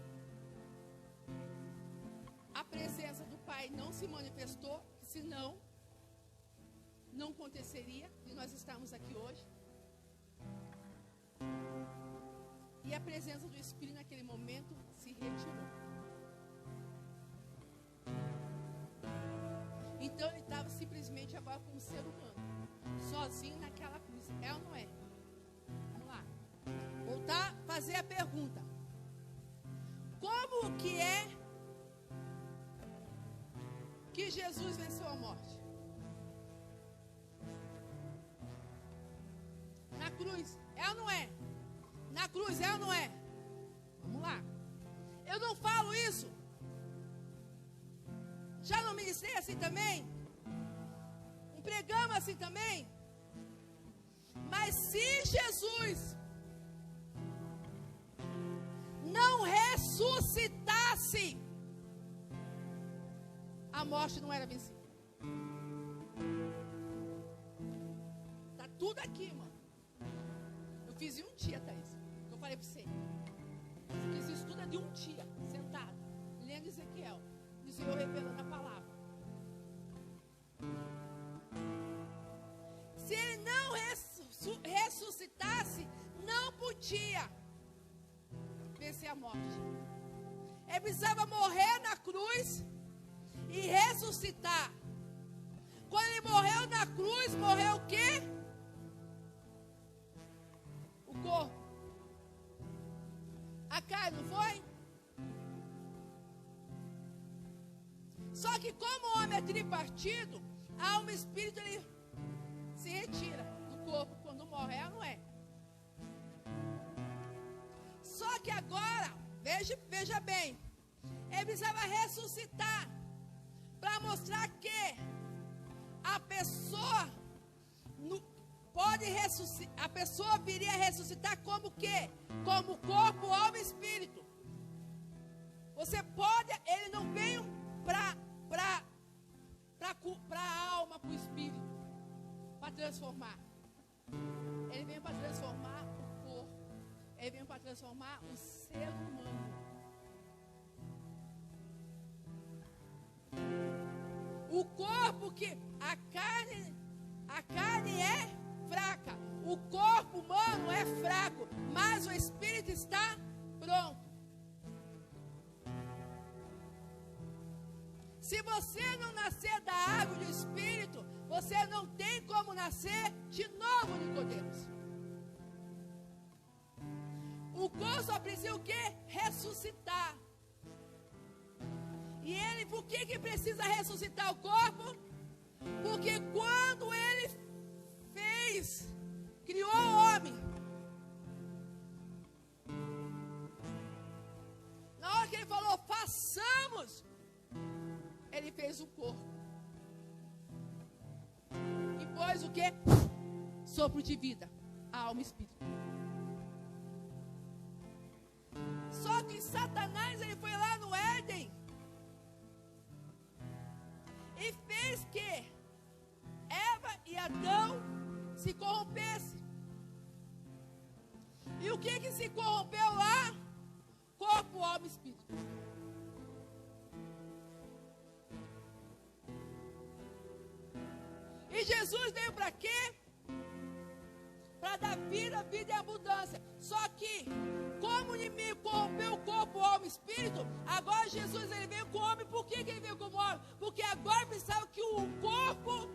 S2: A presença do Pai não se manifestou, senão não aconteceria e nós estamos aqui hoje. E a presença do Espírito naquele momento se retirou. gente agora como ser humano, sozinho naquela cruz. É ou não é? Vamos lá. Voltar a fazer a pergunta. Como que é que Jesus venceu a morte? Na cruz. É ou não é? Na cruz, é ou não é? Vamos lá. Eu não falo isso. Já não ministrei assim também? Não pregamos assim também? Mas se Jesus não ressuscitasse, a morte não era vencida. Está tudo aqui, mano. Eu fiz em um dia, Thaís. Eu falei para você. Esse estudo é de um dia, sentado, lendo Ezequiel. E o Senhor revelando a palavra. Se ele não ressuscitasse, não podia vencer a morte. Ele precisava morrer na cruz e ressuscitar. Quando ele morreu na cruz, morreu o quê? O corpo. A carne, não foi? Só que como o homem é tripartido, a alma e o espírito ele se retira do corpo quando morre, não é? Só que agora, veja bem, ele precisava ressuscitar para mostrar que a pessoa pode ressuscitar, a pessoa viria a ressuscitar como o quê? Como corpo, alma e espírito. Você pode, ele não veio para a alma, para o espírito, para transformar. Ele veio para transformar o corpo. Ele veio para transformar o ser humano. O corpo que a carne é fraca. O corpo humano é fraco, mas o espírito está pronto. Se você não nascer da água e do espírito, você não tem como nascer de novo, Nicodemos. O corpo só precisa o quê? Ressuscitar. E ele, por que precisa ressuscitar o corpo? Porque quando ele criou o homem, na hora que ele falou, façamos, ele fez o corpo. E pôs o quê? Sopro de vida, a alma e espírito. Só que Satanás, ele foi lá no Éden e fez que Eva e Adão se corrompessem. E o que se corrompeu lá? Corpo, alma e espírito. E Jesus veio para quê? Para dar vida, vida e abundância. Só que, como o inimigo corrompeu o corpo, alma e espírito, agora Jesus ele veio com o homem. Por que ele veio como homem? Porque agora precisava que o corpo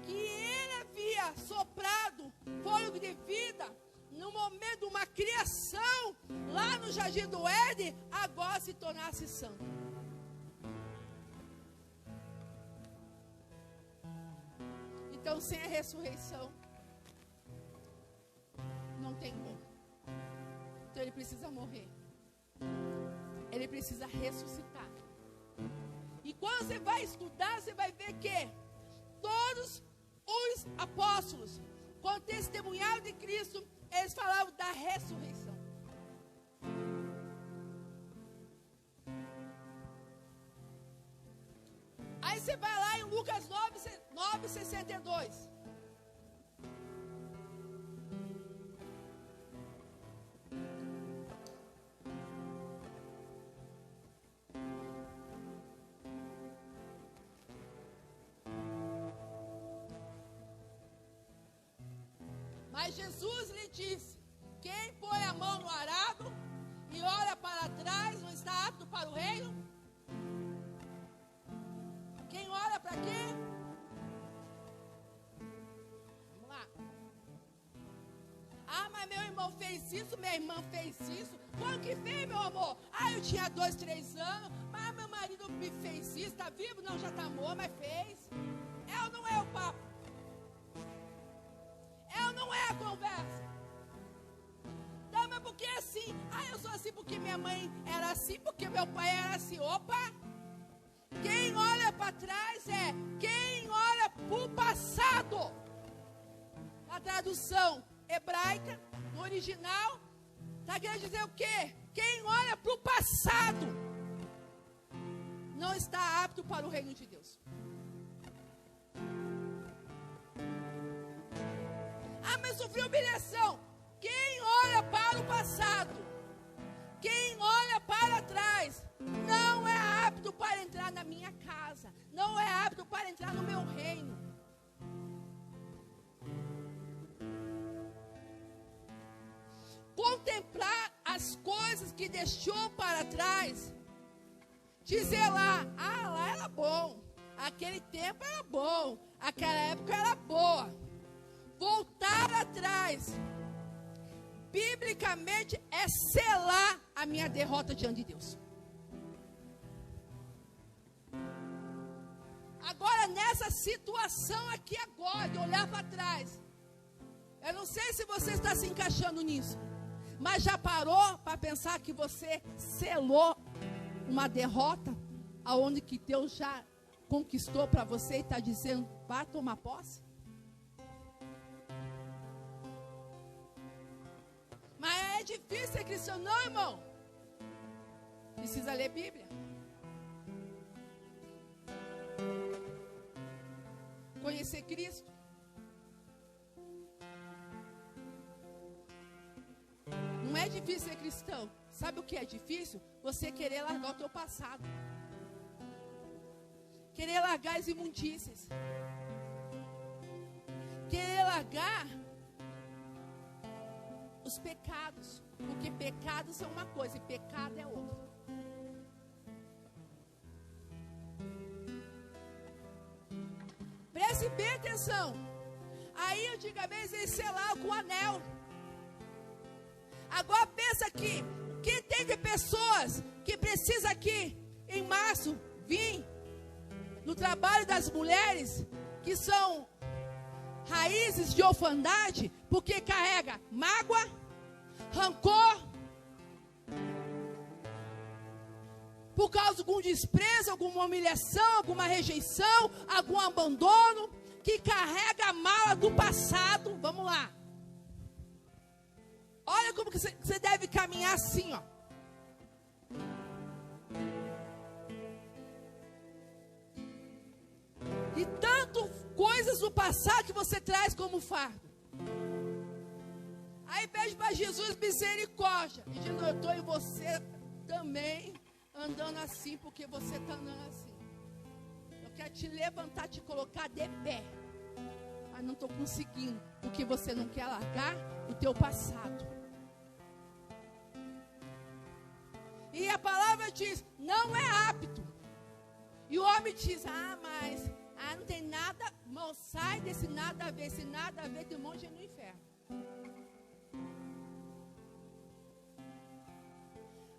S2: que ele havia soprado fôlego de vida, no momento de uma criação, lá no jardim do Éden, agora se tornasse santo. Então, sem a ressurreição, não tem como. Então, ele precisa morrer. Ele precisa ressuscitar. E quando você vai estudar, você vai ver que todos os apóstolos, quando testemunharam de Cristo, eles falavam da ressurreição. Aí você vai lá em Lucas 9:62. Mas Jesus lhe disse: quem põe a mão no arado e olha para trás não está apto para o reino? Quem olha para quê? isso, minha irmã fez isso. Quando que fez, meu amor? Ah, eu tinha 2, 3 anos, mas meu marido me fez isso. Está vivo? Não, já está morto, mas fez. É ou não é o papo? É ou não é a conversa? Não, mas porque é assim? Ah, eu sou assim porque minha mãe era assim, porque meu pai era assim. Opa! Quem olha para trás é quem olha para o passado. Na tradução hebraica, no original, está querendo dizer o quê? Quem olha para o passado não está apto para o reino de Deus. Ah, mas sofreu humilhação. Quem olha para o passado, quem olha para trás, não é apto para entrar na minha casa, não é apto para entrar no meu reino. Contemplar as coisas que deixou para trás, dizer lá, ah, lá era bom, aquele tempo era bom, aquela época era boa. Voltar atrás, biblicamente, é selar a minha derrota diante de Deus. Agora, nessa situação aqui agora, de olhar para trás, eu não sei se você está se encaixando nisso, mas já parou para pensar que você selou uma derrota, aonde que Deus já conquistou para você e está dizendo, vá tomar posse? Mas é difícil ser cristão, não, irmão. Precisa ler Bíblia. Conhecer Cristo. Não é difícil ser cristão. Sabe o que é difícil? Você querer largar o teu passado. Querer largar as imundícias. Querer largar os pecados. Porque pecados são uma coisa e pecado é outra. Preste bem atenção. Aí antigamente eles selavam com anel. Agora pensa aqui, o que tem de pessoas que precisa aqui em março vir no trabalho das mulheres que são raízes de orfandade, porque carrega mágoa, rancor, por causa de algum desprezo, alguma humilhação, alguma rejeição, algum abandono, que carrega a mala do passado. Vamos lá. Olha como que você deve caminhar assim, ó. E tanto coisas do passado que você traz como fardo. Aí pede para Jesus misericórdia. E Jesus, eu estou em você também andando assim, porque você está andando assim. Eu quero te levantar, te colocar de pé. Mas não estou conseguindo, porque você não quer largar o teu passado. E a palavra diz, não é apto. E o homem diz, mas não tem nada, irmão, sai desse nada a ver, esse nada a ver tem um monte de gente no inferno.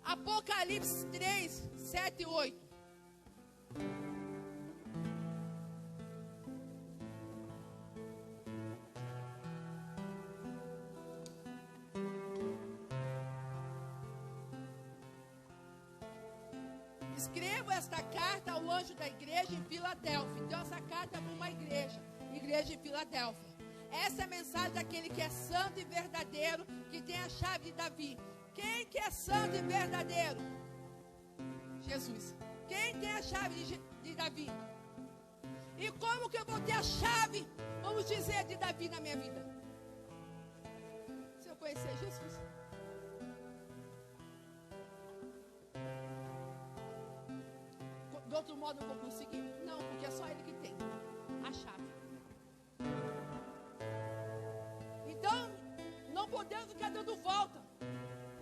S2: Apocalipse 3, 7 e 8. Escrevo esta carta ao anjo da igreja em Filadélfia. Então essa carta é para uma igreja de Filadélfia. Essa é a mensagem daquele que é santo e verdadeiro, que tem a chave de Davi. Quem que é santo e verdadeiro? Jesus. Quem tem a chave de Davi? E como que eu vou ter a chave, vamos dizer, de Davi na minha vida? Se eu conhecer Jesus. De outro modo eu vou conseguir? Não, porque é só ele que tem a chave. Então, não podemos ficar dando volta,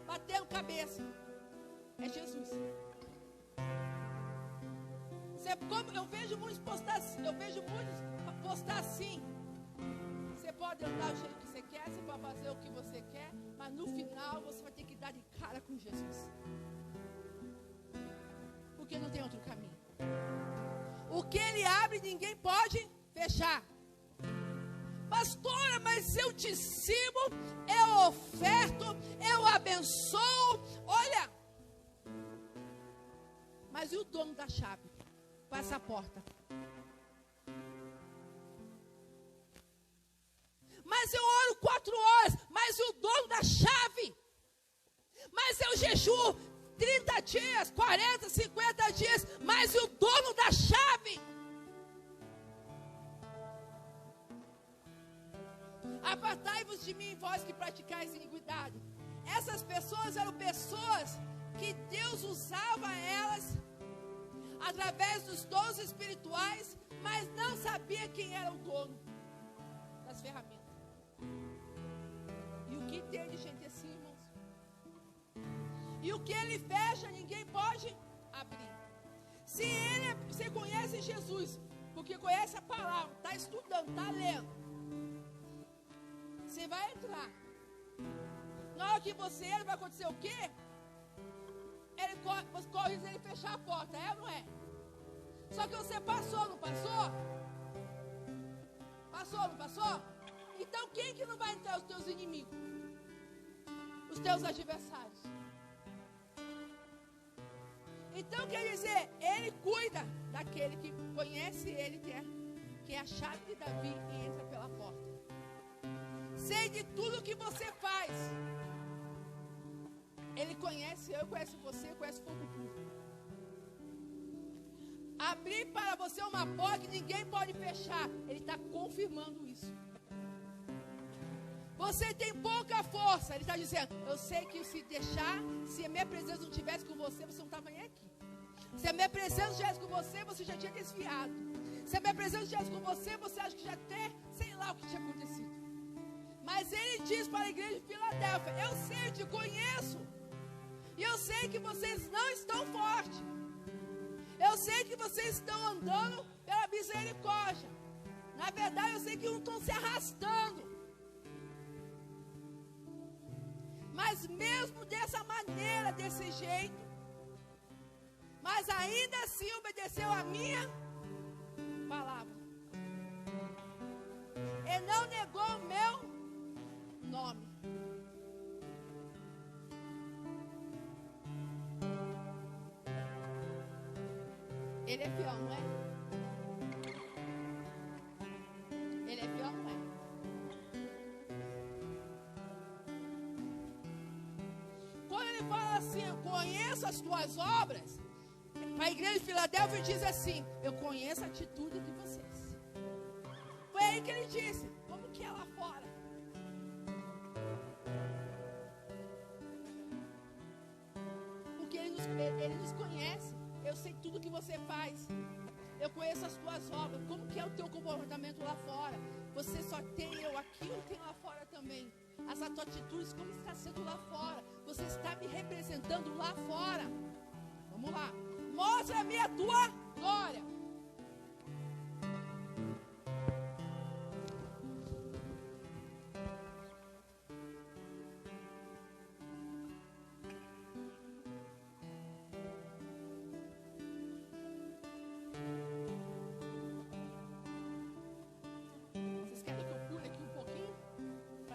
S2: batendo cabeça. É Jesus. Como eu vejo muitos postar assim, Você pode andar do jeito que você quer, pressa para fazer o que você quer, mas no final você vai ter que dar de cara com Jesus. Porque não tem outro caminho. O que ele abre, ninguém pode fechar. Pastora, mas eu te sirvo, eu oferto, eu abençoo. Olha, mas e o dono da chave? Passa a porta. Mas eu oro 4 horas, mas o dono da chave? Mas eu jejuo 30 dias, 40, 50 dias, mas o dono da chave? Apartai-vos de mim, vós que praticais iniquidade. Essas pessoas eram pessoas que Deus usava elas através dos dons espirituais, mas não sabia quem era o dono das ferramentas. E o que tem de gente assim, irmãos? E o que ele fecha, ninguém pode abrir. Se você conhece Jesus, porque conhece a palavra, está estudando, está lendo, você vai entrar. Na hora que você entra, vai acontecer o quê? Você corre ele fechar a porta, é ou não é? Só que você passou, não passou? Passou, não passou? Então quem que não vai entrar? Os teus inimigos, os teus adversários. Então quer dizer, ele cuida daquele que conhece ele, que é a chave de Davi, e entra pela porta. Sei de tudo que você faz. Ele conhece eu, conheço você, conhece todo mundo. Abrir para você uma porta que ninguém pode fechar. Ele está confirmando isso. Você tem pouca força. Ele está dizendo, eu sei que se deixar, se a minha presença não estivesse com você, você não estava nem aqui. Se a minha presença estivesse com você, você já tinha desviado. Se a minha presença estivesse com você, você acha que já até, sei lá o que tinha acontecido. Mas ele diz para a igreja de Filadélfia, eu sei, eu te conheço. E eu sei que vocês não estão fortes. Eu sei que vocês estão andando pela misericórdia. Na verdade, eu sei que não estão se arrastando. Mas mesmo dessa maneira, desse jeito, mas ainda assim obedeceu a minha palavra. E não negou o meu nome. Ele é fiel, não é? Ele é fiel, não é? Quando ele fala assim, eu conheço as tuas obras, para a igreja de Filadélfia diz assim, eu conheço a atitude de vocês. Foi aí que ele disse, como que é lá fora? Porque ele nos conhece. Eu sei tudo que você faz. Eu conheço as tuas obras. Como que é o teu comportamento lá fora? Você só tem eu aqui ou tem lá fora também? As tuas atitudes, como está sendo lá fora? Você está me representando lá fora. Vamos lá. Mostra-me a tua glória.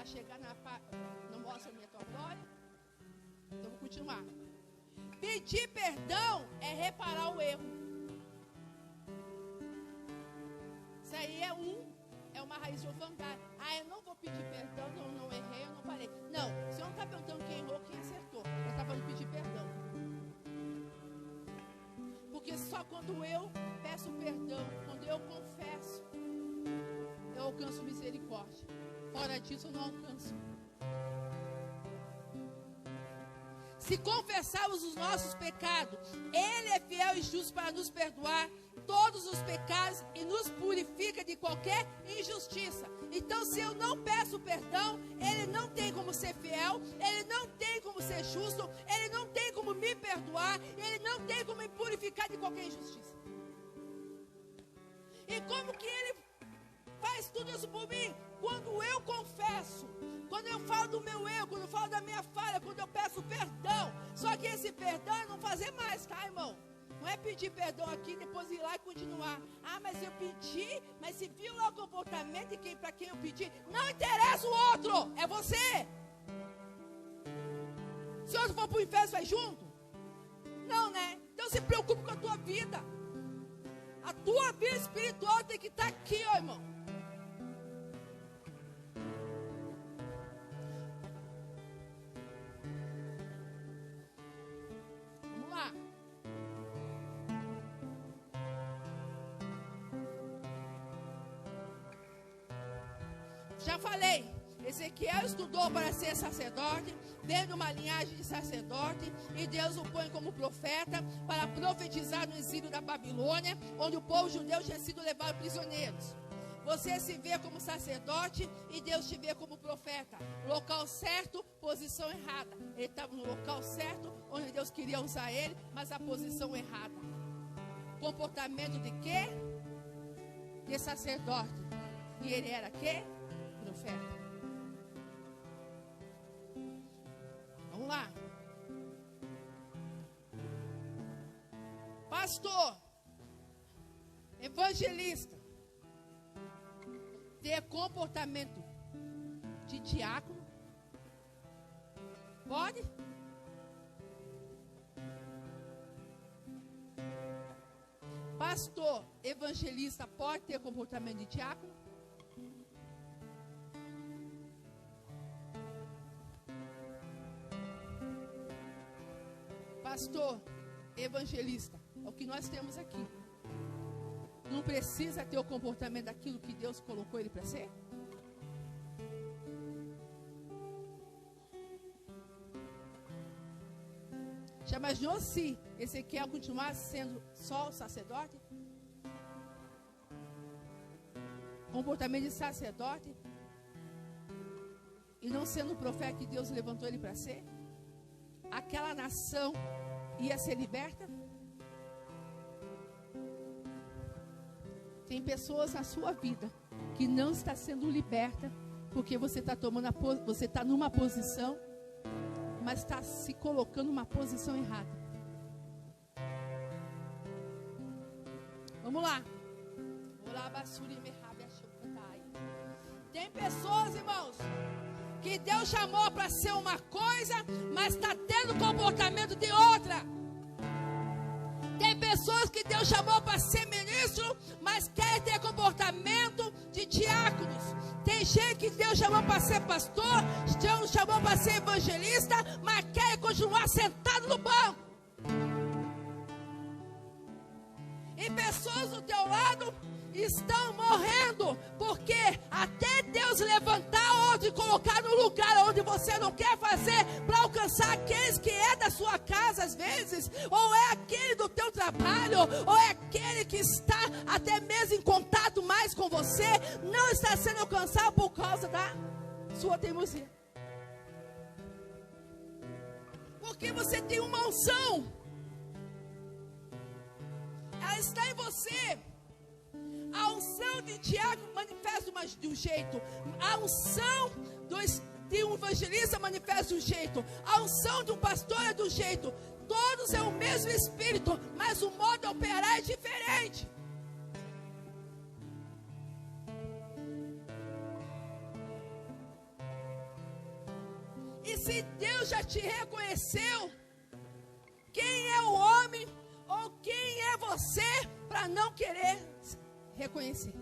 S2: Chegar na não mostra-me a tua glória. Então vou continuar. Pedir perdão é reparar o erro. Isso aí é uma raiz de ofendar. Eu não vou pedir perdão, não errei, eu não falei. Não, o Senhor não está perguntando quem errou, quem acertou. Ele está falando pedir perdão. Porque só quando eu peço perdão, quando eu confesso, eu alcanço misericórdia. Fora disso eu não alcanço. Se confessarmos os nossos pecados, Ele é fiel e justo para nos perdoar todos os pecados e nos purifica de qualquer injustiça. Então, se eu não peço perdão, Ele não tem como ser fiel, Ele não tem como ser justo, Ele não tem como me perdoar, Ele não tem como me purificar de qualquer injustiça. E como que Ele faz tudo isso por mim? quando eu confesso, quando eu falo do meu erro, quando eu falo da minha falha, quando eu peço perdão, só que esse perdão é não fazer mais, tá, irmão? Não é pedir perdão aqui, depois ir lá e continuar. Ah, mas eu pedi, mas se viu lá o comportamento e para quem eu pedi, não interessa o outro, é você. Se o outro for para o inferno, vai junto? Não, né? Então se preocupe com a tua vida. A tua vida espiritual tem que estar aqui, ó, irmão. Vamos lá. Já falei, Ezequiel estudou para ser sacerdote, veio de uma linhagem de sacerdote, e Deus o põe como profeta para profetizar no exílio da Babilônia, onde o povo judeu tinha sido levado prisioneiros. Você se vê como sacerdote e Deus te vê como profeta. Local certo, posição errada. Ele estava no local certo, onde Deus queria usar ele, mas a posição errada. Comportamento de quê? De sacerdote. E ele era quê? Profeta. Vamos lá. Pastor, evangelista, ter comportamento de diácono? Pode? Pastor, evangelista, pode ter comportamento de diácono? Pastor, evangelista, é o que nós temos aqui. Não precisa ter o comportamento daquilo que Deus colocou ele para ser? Já imaginou se Ezequiel continuar sendo só o sacerdote? Comportamento de sacerdote? E não sendo o profeta que Deus levantou ele para ser? Aquela nação ia ser liberta? Tem pessoas na sua vida que não está sendo liberta porque você está você está numa posição, mas está se colocando numa posição errada. Vamos lá. Tem pessoas, irmãos, que Deus chamou para ser uma coisa, mas está tendo comportamento de outra. Tem pessoas que Deus chamou para ser ministro, mas quer ter comportamento de diáconos. Tem gente que Deus chamou para ser pastor, Deus chamou para ser evangelista, mas quer continuar sentado no banco. E pessoas do teu lado estão morrendo, porque até Deus levantar outro e colocar no lugar onde você não quer fazer, para alcançar aqueles que é da sua casa às vezes, ou é aquele do teu trabalho, ou é aquele que está até mesmo em contato mais com você, não está sendo alcançado por causa da sua teimosia. Porque você tem uma unção, ela está em você. A unção de diácono manifesta de um jeito. A unção de um evangelista manifesta de um jeito. A unção de um pastor é de um jeito. Todos é o mesmo Espírito, mas o modo de operar é diferente. E se Deus já te reconheceu, quem é o homem ou quem é você para não querer reconhecer?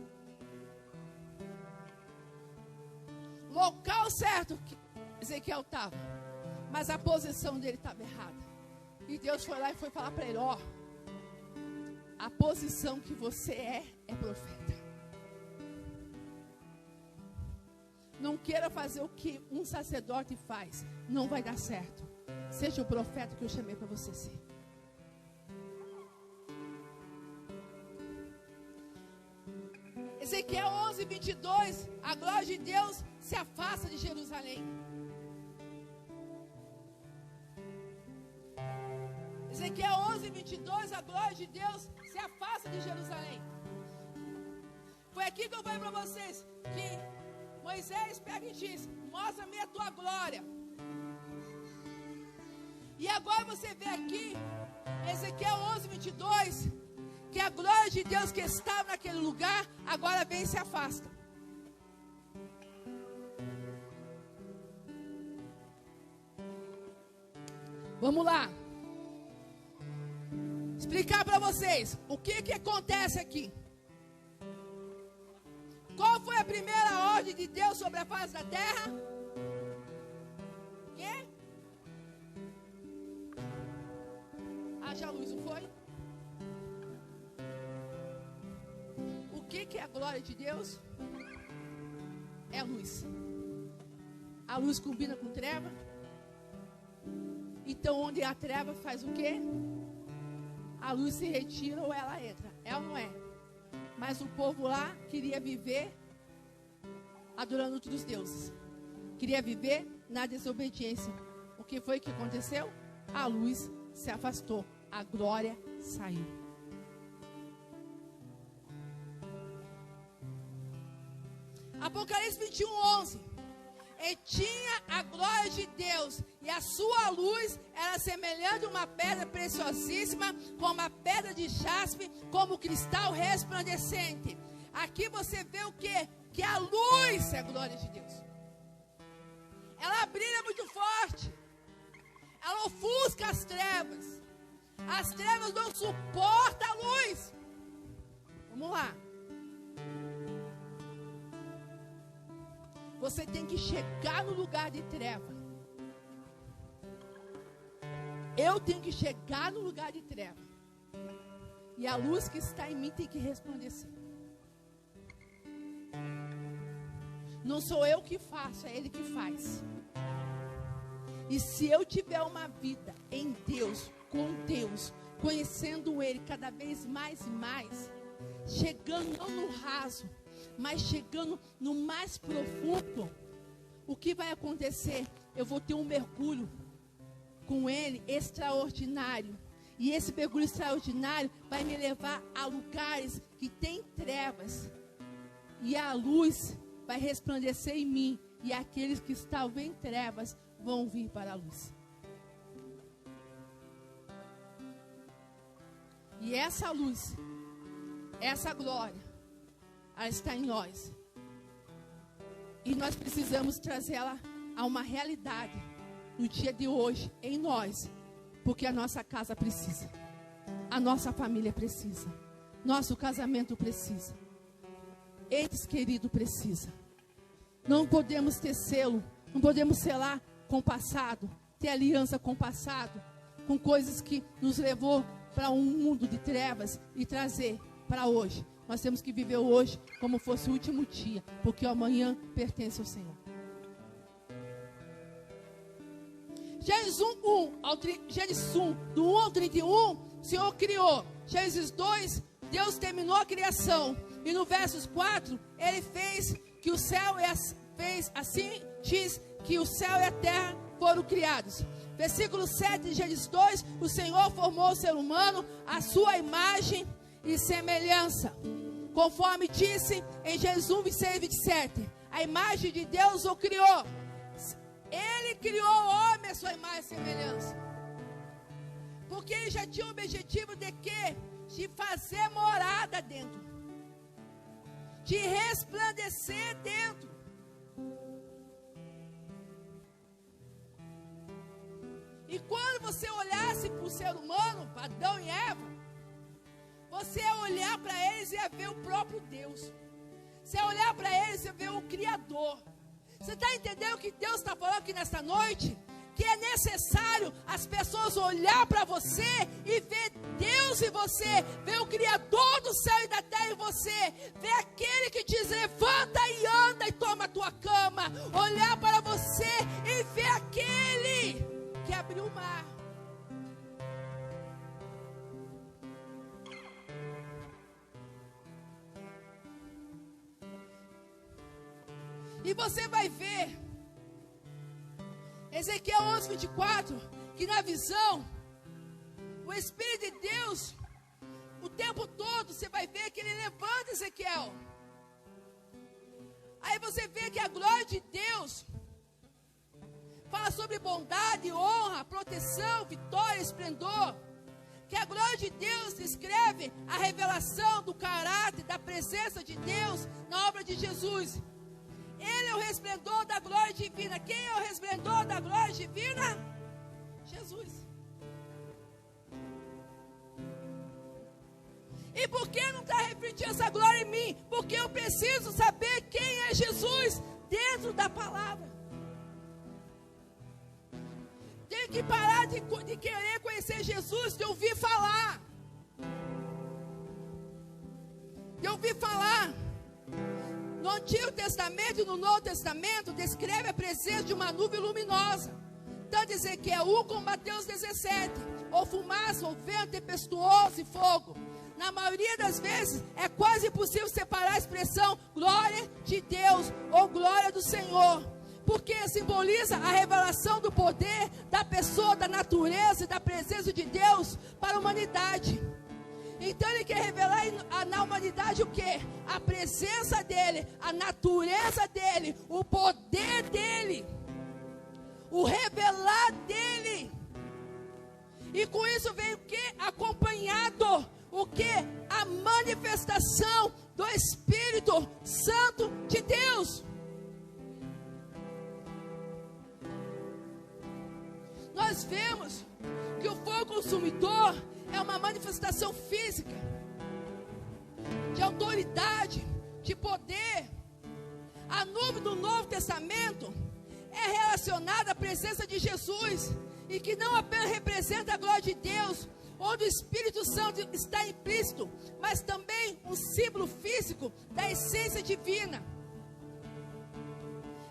S2: Local certo que Ezequiel estava, mas a posição dele estava errada. E Deus foi lá e foi falar para ele: ó, a posição que você é profeta. Não queira fazer o que um sacerdote faz, não vai dar certo. Seja o profeta que eu chamei para você ser. Ezequiel 11, 22, a glória de Deus se afasta de Jerusalém. Ezequiel 11, 22, a glória de Deus se afasta de Jerusalém. Foi aqui que eu falei para vocês que Moisés pega e diz: mostra-me a tua glória. E agora você vê aqui, Ezequiel 11:22, que a glória de Deus que estava naquele lugar, agora vem e se afasta. Vamos lá. Explicar para vocês o que acontece aqui. Qual foi a primeira ordem de Deus sobre a face da terra? O quê? Haja luz, não foi? O que é a glória de Deus? É a luz. A luz combina com treva. Então, onde a treva faz o quê? A luz se retira ou ela entra. É ou não é? Mas o povo lá queria viver adorando outros deuses. Queria viver na desobediência. O que foi que aconteceu? A luz se afastou. A glória saiu. Apocalipse 21:11. E tinha a glória de Deus, e a sua luz era semelhante a uma pedra preciosíssima, como a pedra de jaspe, como cristal resplandecente. Aqui você vê o quê? Que a luz é a glória de Deus. Ela brilha muito forte. Ela ofusca as trevas. As trevas não suportam a luz. Vamos lá. Você tem que chegar no lugar de treva. Eu tenho que chegar no lugar de treva. E a luz que está em mim tem que resplandecer. Não sou eu que faço, é Ele que faz. E se eu tiver uma vida em Deus, com Deus, conhecendo Ele cada vez mais e mais, chegando não no raso, mas chegando no mais profundo, o que vai acontecer? Eu vou ter um mergulho com Ele extraordinário. E esse mergulho extraordinário vai me levar a lugares que tem trevas. E a luz vai resplandecer em mim. E aqueles que estavam em trevas vão vir para a luz. E essa luz, essa glória, ela está em nós. E nós precisamos trazê-la a uma realidade no dia de hoje, em nós. Porque a nossa casa precisa. A nossa família precisa. Nosso casamento precisa. Entes querido precisa. Não podemos ter selo. Não podemos selar com o passado. Ter aliança com o passado. Com coisas que nos levou para um mundo de trevas. E trazer para hoje. Nós temos que viver hoje como fosse o último dia. Porque o amanhã pertence ao Senhor. Gênesis 1, do 1 ao 31, o Senhor criou. Gênesis 2, Deus terminou a criação. E no versos 4, Ele fez que o céu fez assim, diz que o céu e a terra foram criados. Versículo 7 de Gênesis 2, o Senhor formou o ser humano à sua imagem e semelhança. Conforme disse em Gênesis 1, 26 e 27, a imagem de Deus o criou. Ele criou o homem à sua imagem e semelhança. Porque ele já tinha o objetivo de quê? De fazer morada dentro. De resplandecer dentro. E quando você olhasse para o ser humano, para Adão e Eva, você ia olhar para eles e ia ver o próprio Deus. Você ia olhar para eles e ia ver o Criador. Você está entendendo o que Deus está falando aqui nesta noite? Que é necessário as pessoas olhar para você e ver Deus em você, ver o Criador do céu e da terra em você, ver aquele que diz levanta e anda e toma a tua cama, olhar para você e ver aquele que abriu o mar. E você vai ver, Ezequiel 11, 24, que na visão, o Espírito de Deus, o tempo todo, você vai ver que ele levanta Ezequiel. Aí você vê que a glória de Deus fala sobre bondade, honra, proteção, vitória, esplendor. Que a glória de Deus descreve a revelação do caráter, da presença de Deus na obra de Jesus. Ele é o resplendor da glória divina. Quem é o resplendor da glória divina? Jesus. E por que não está refletindo essa glória em mim? Porque eu preciso saber quem é Jesus dentro da palavra. Tenho que parar de querer conhecer Jesus, de ouvir falar. No Antigo Testamento e no Novo Testamento, descreve a presença de uma nuvem luminosa. Tanto Ezequiel 1 como Mateus 17. Ou fumaça, ou vento tempestuoso e fogo. Na maioria das vezes, é quase impossível separar a expressão glória de Deus ou glória do Senhor. Porque simboliza a revelação do poder, da pessoa, da natureza e da presença de Deus para a humanidade. Então ele quer revelar na humanidade o quê? A presença dele, a natureza dele, o poder dele, o revelar dele. E com isso vem o quê? Acompanhado o quê? A manifestação do Espírito Santo de Deus. Nós vemos que o fogo consumidor é uma manifestação física, de autoridade, de poder. A nuvem do Novo Testamento é relacionada à presença de Jesus, e que não apenas representa a glória de Deus, onde o Espírito Santo está implícito, mas também um símbolo físico da essência divina.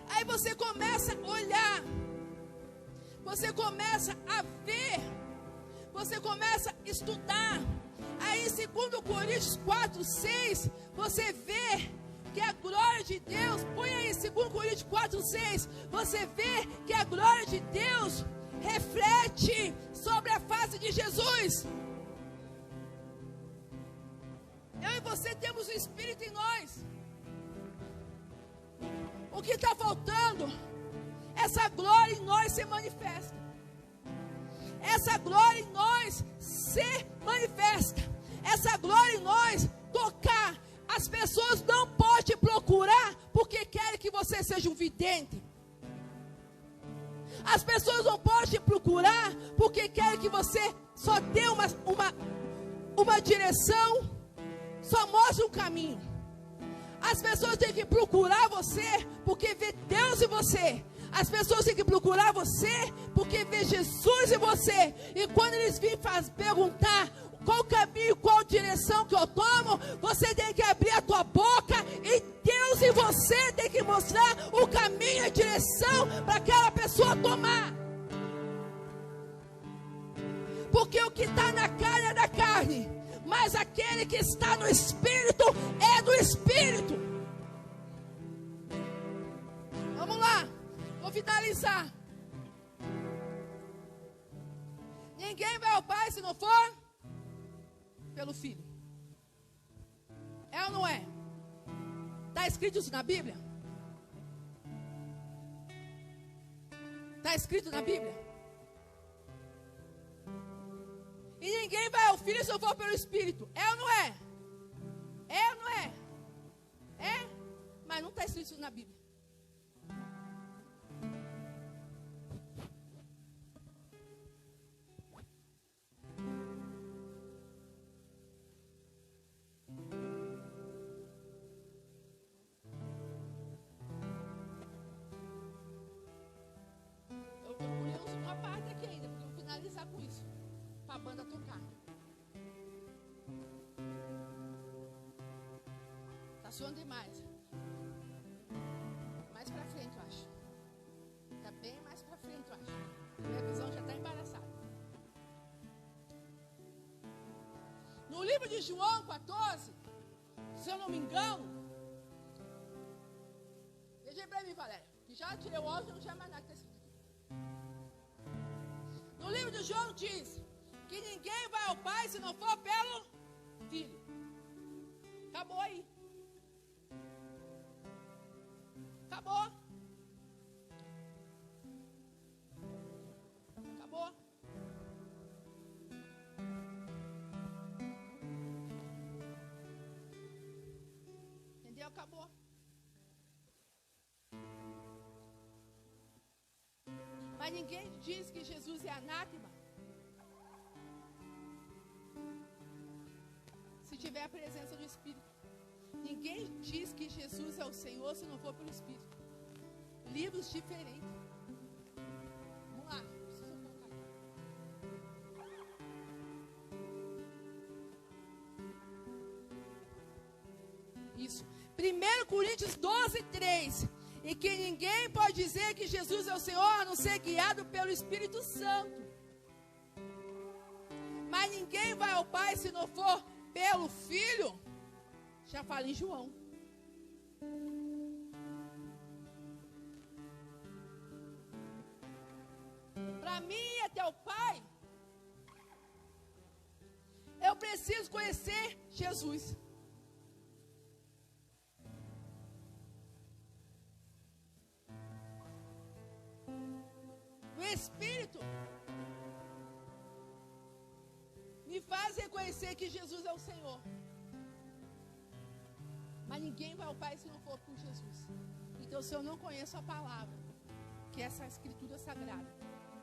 S2: Aí você começa a olhar, você começa a ver, você começa a estudar. Aí em 2 Coríntios 4:6, você vê que a glória de Deus, põe aí 2 Coríntios 4:6, você vê que a glória de Deus reflete sobre a face de Jesus. Eu e você temos o Espírito em nós. O que está faltando? Essa glória em nós se manifesta. Essa glória em nós se manifesta. Essa glória em nós tocar. As pessoas não podem te procurar porque querem que você seja um vidente. As pessoas não podem te procurar porque querem que você só dê uma direção, só mostre um caminho. As pessoas têm que procurar você porque vê Deus em você. As pessoas têm que procurar você porque vê Jesus em você. E quando eles vêm perguntar qual caminho, qual direção que eu tomo, você tem que abrir a tua boca e Deus em você tem que mostrar o caminho e a direção para aquela pessoa tomar. Porque o que está na carne é da carne, mas aquele que está no Espírito é do Espírito. Vamos lá, vou finalizar. Ninguém vai ao Pai se não for pelo Filho. É ou não é? Está escrito isso na Bíblia? Está escrito na Bíblia? E ninguém vai ao Filho se não for pelo Espírito. É ou não é? É ou não é? É? Mas não está escrito isso na Bíblia. Com isso, para a banda tocar. Tá suando demais. Mais para frente, eu acho. Tá bem mais para frente, eu acho. A minha visão já está embaraçada. No livro de João 14, se eu não me engano, veja aí para mim, Valéria, que já tirei o óculos e não tinha mais nada que ter. No livro de João diz que ninguém vai ao Pai se não for pelo Filho. Acabou aí. acabou. Acabou. Entendeu? Acabou. Mas ninguém diz que Jesus é anátema se tiver a presença do Espírito. Ninguém diz que Jesus é o Senhor se não for pelo Espírito. Livros diferentes. Vamos lá. Isso. 1 Coríntios 12, 3. E que ninguém pode dizer que Jesus é o Senhor a não ser guiado pelo Espírito Santo. Mas ninguém vai ao Pai se não for pelo Filho. Já fala em João. Para mim ir até o Pai, eu preciso conhecer Jesus. O Espírito me faz reconhecer que Jesus é o Senhor. Mas ninguém vai ao Pai se não for por Jesus. Então, se eu não conheço a palavra, que é essa escritura sagrada,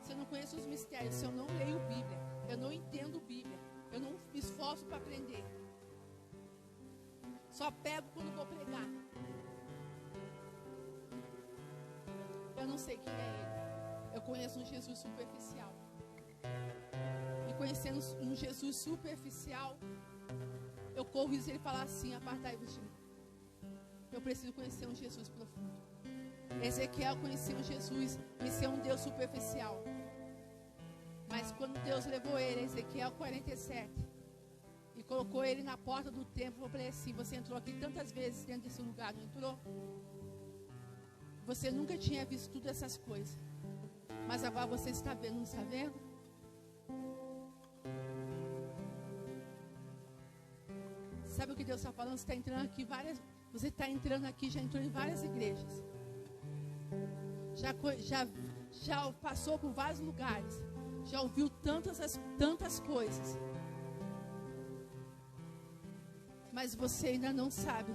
S2: se eu não conheço os mistérios, se eu não leio Bíblia, eu não entendo Bíblia, eu não me esforço para aprender, só pego quando vou pregar, eu não sei quem é Ele. Eu conheço um Jesus superficial. E conhecendo um Jesus superficial, eu corro e ele falar assim: apartai-vos de mim. Eu preciso conhecer um Jesus profundo. Ezequiel conhecia um Jesus, conhecia um Deus superficial. Mas quando Deus levou ele, Ezequiel 47, e colocou ele na porta do templo, eu falei assim: você entrou aqui tantas vezes dentro desse lugar, não entrou? Você nunca tinha visto todas essas coisas, mas agora você está vendo, não está vendo? Sabe o que Deus está falando? Você está entrando aqui você está entrando aqui, já entrou em várias igrejas. Já passou por vários lugares. Já ouviu tantas coisas. Mas você ainda não sabe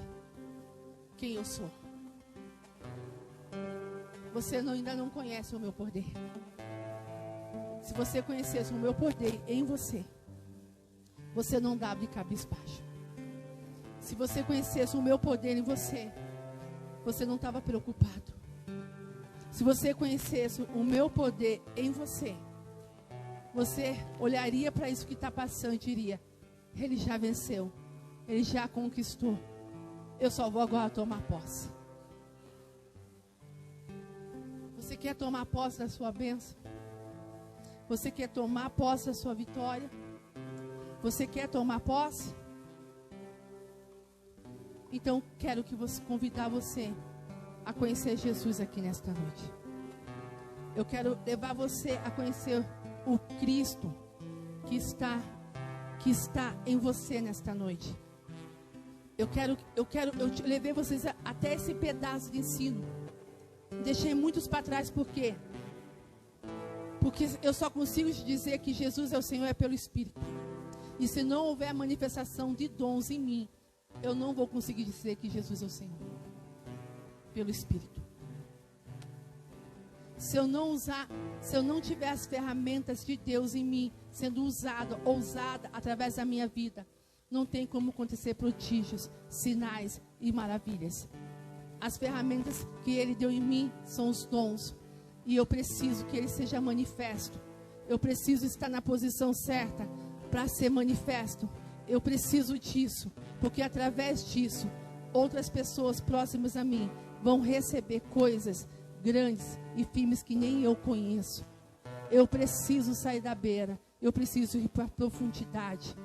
S2: quem eu sou. Você ainda não conhece o meu poder. Se você conhecesse o meu poder em você, você não dava de cabisbaixo. Se você conhecesse o meu poder em você, você não estava preocupado. Se você conhecesse o meu poder em você, você olharia para isso que está passando e diria: ele já venceu, ele já conquistou, eu só vou agora tomar posse. Você quer tomar posse da sua bênção? Você quer tomar posse da sua vitória? Você quer tomar posse? Então, quero convidar você a conhecer Jesus aqui nesta noite. Eu quero levar você a conhecer o Cristo que está em você nesta noite. Eu levei vocês até esse pedaço de ensino. Deixei muitos para trás, por quê? Porque eu só consigo te dizer que Jesus é o Senhor pelo Espírito. E se não houver manifestação de dons em mim, eu não vou conseguir dizer que Jesus é o Senhor pelo Espírito. Se eu não tiver as ferramentas de Deus em mim sendo ousada através da minha vida, não tem como acontecer prodígios, sinais e maravilhas. As ferramentas que Ele deu em mim são os dons. E eu preciso que Ele seja manifesto. Eu preciso estar na posição certa para ser manifesto. Eu preciso disso, porque através disso, outras pessoas próximas a mim vão receber coisas grandes e firmes que nem eu conheço. Eu preciso sair da beira. Eu preciso ir para a profundidade.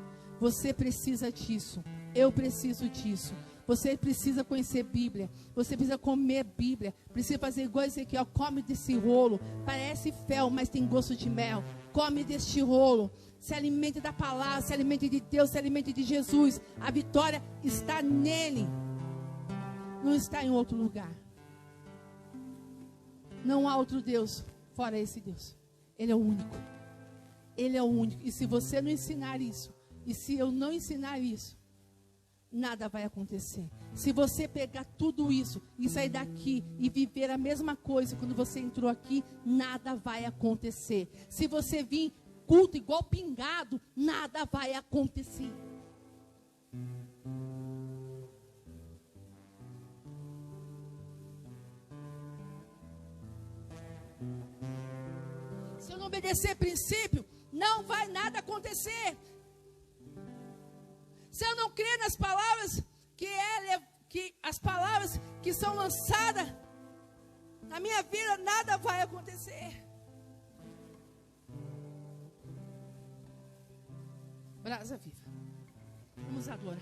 S2: Você precisa disso. Eu preciso disso. Você precisa conhecer Bíblia. Você precisa comer Bíblia. Precisa fazer igual Ezequiel. Come desse rolo. Parece fel, mas tem gosto de mel. Come deste rolo. Se alimente da palavra. Se alimente de Deus. Se alimente de Jesus. A vitória está nele. Não está em outro lugar.
S1: Não há outro Deus fora esse Deus. Ele é o único. Ele é o único. E se você não ensinar isso, e se eu não ensinar isso, nada vai acontecer. Se você pegar tudo isso e sair daqui e viver a mesma coisa quando você entrou aqui, nada vai acontecer. Se você vir culto igual pingado, nada vai acontecer. Se eu não obedecer princípio, não vai nada acontecer. Se eu não crer nas palavras que as palavras que são lançadas na minha vida, nada vai acontecer. Brasa viva. Vamos adorar.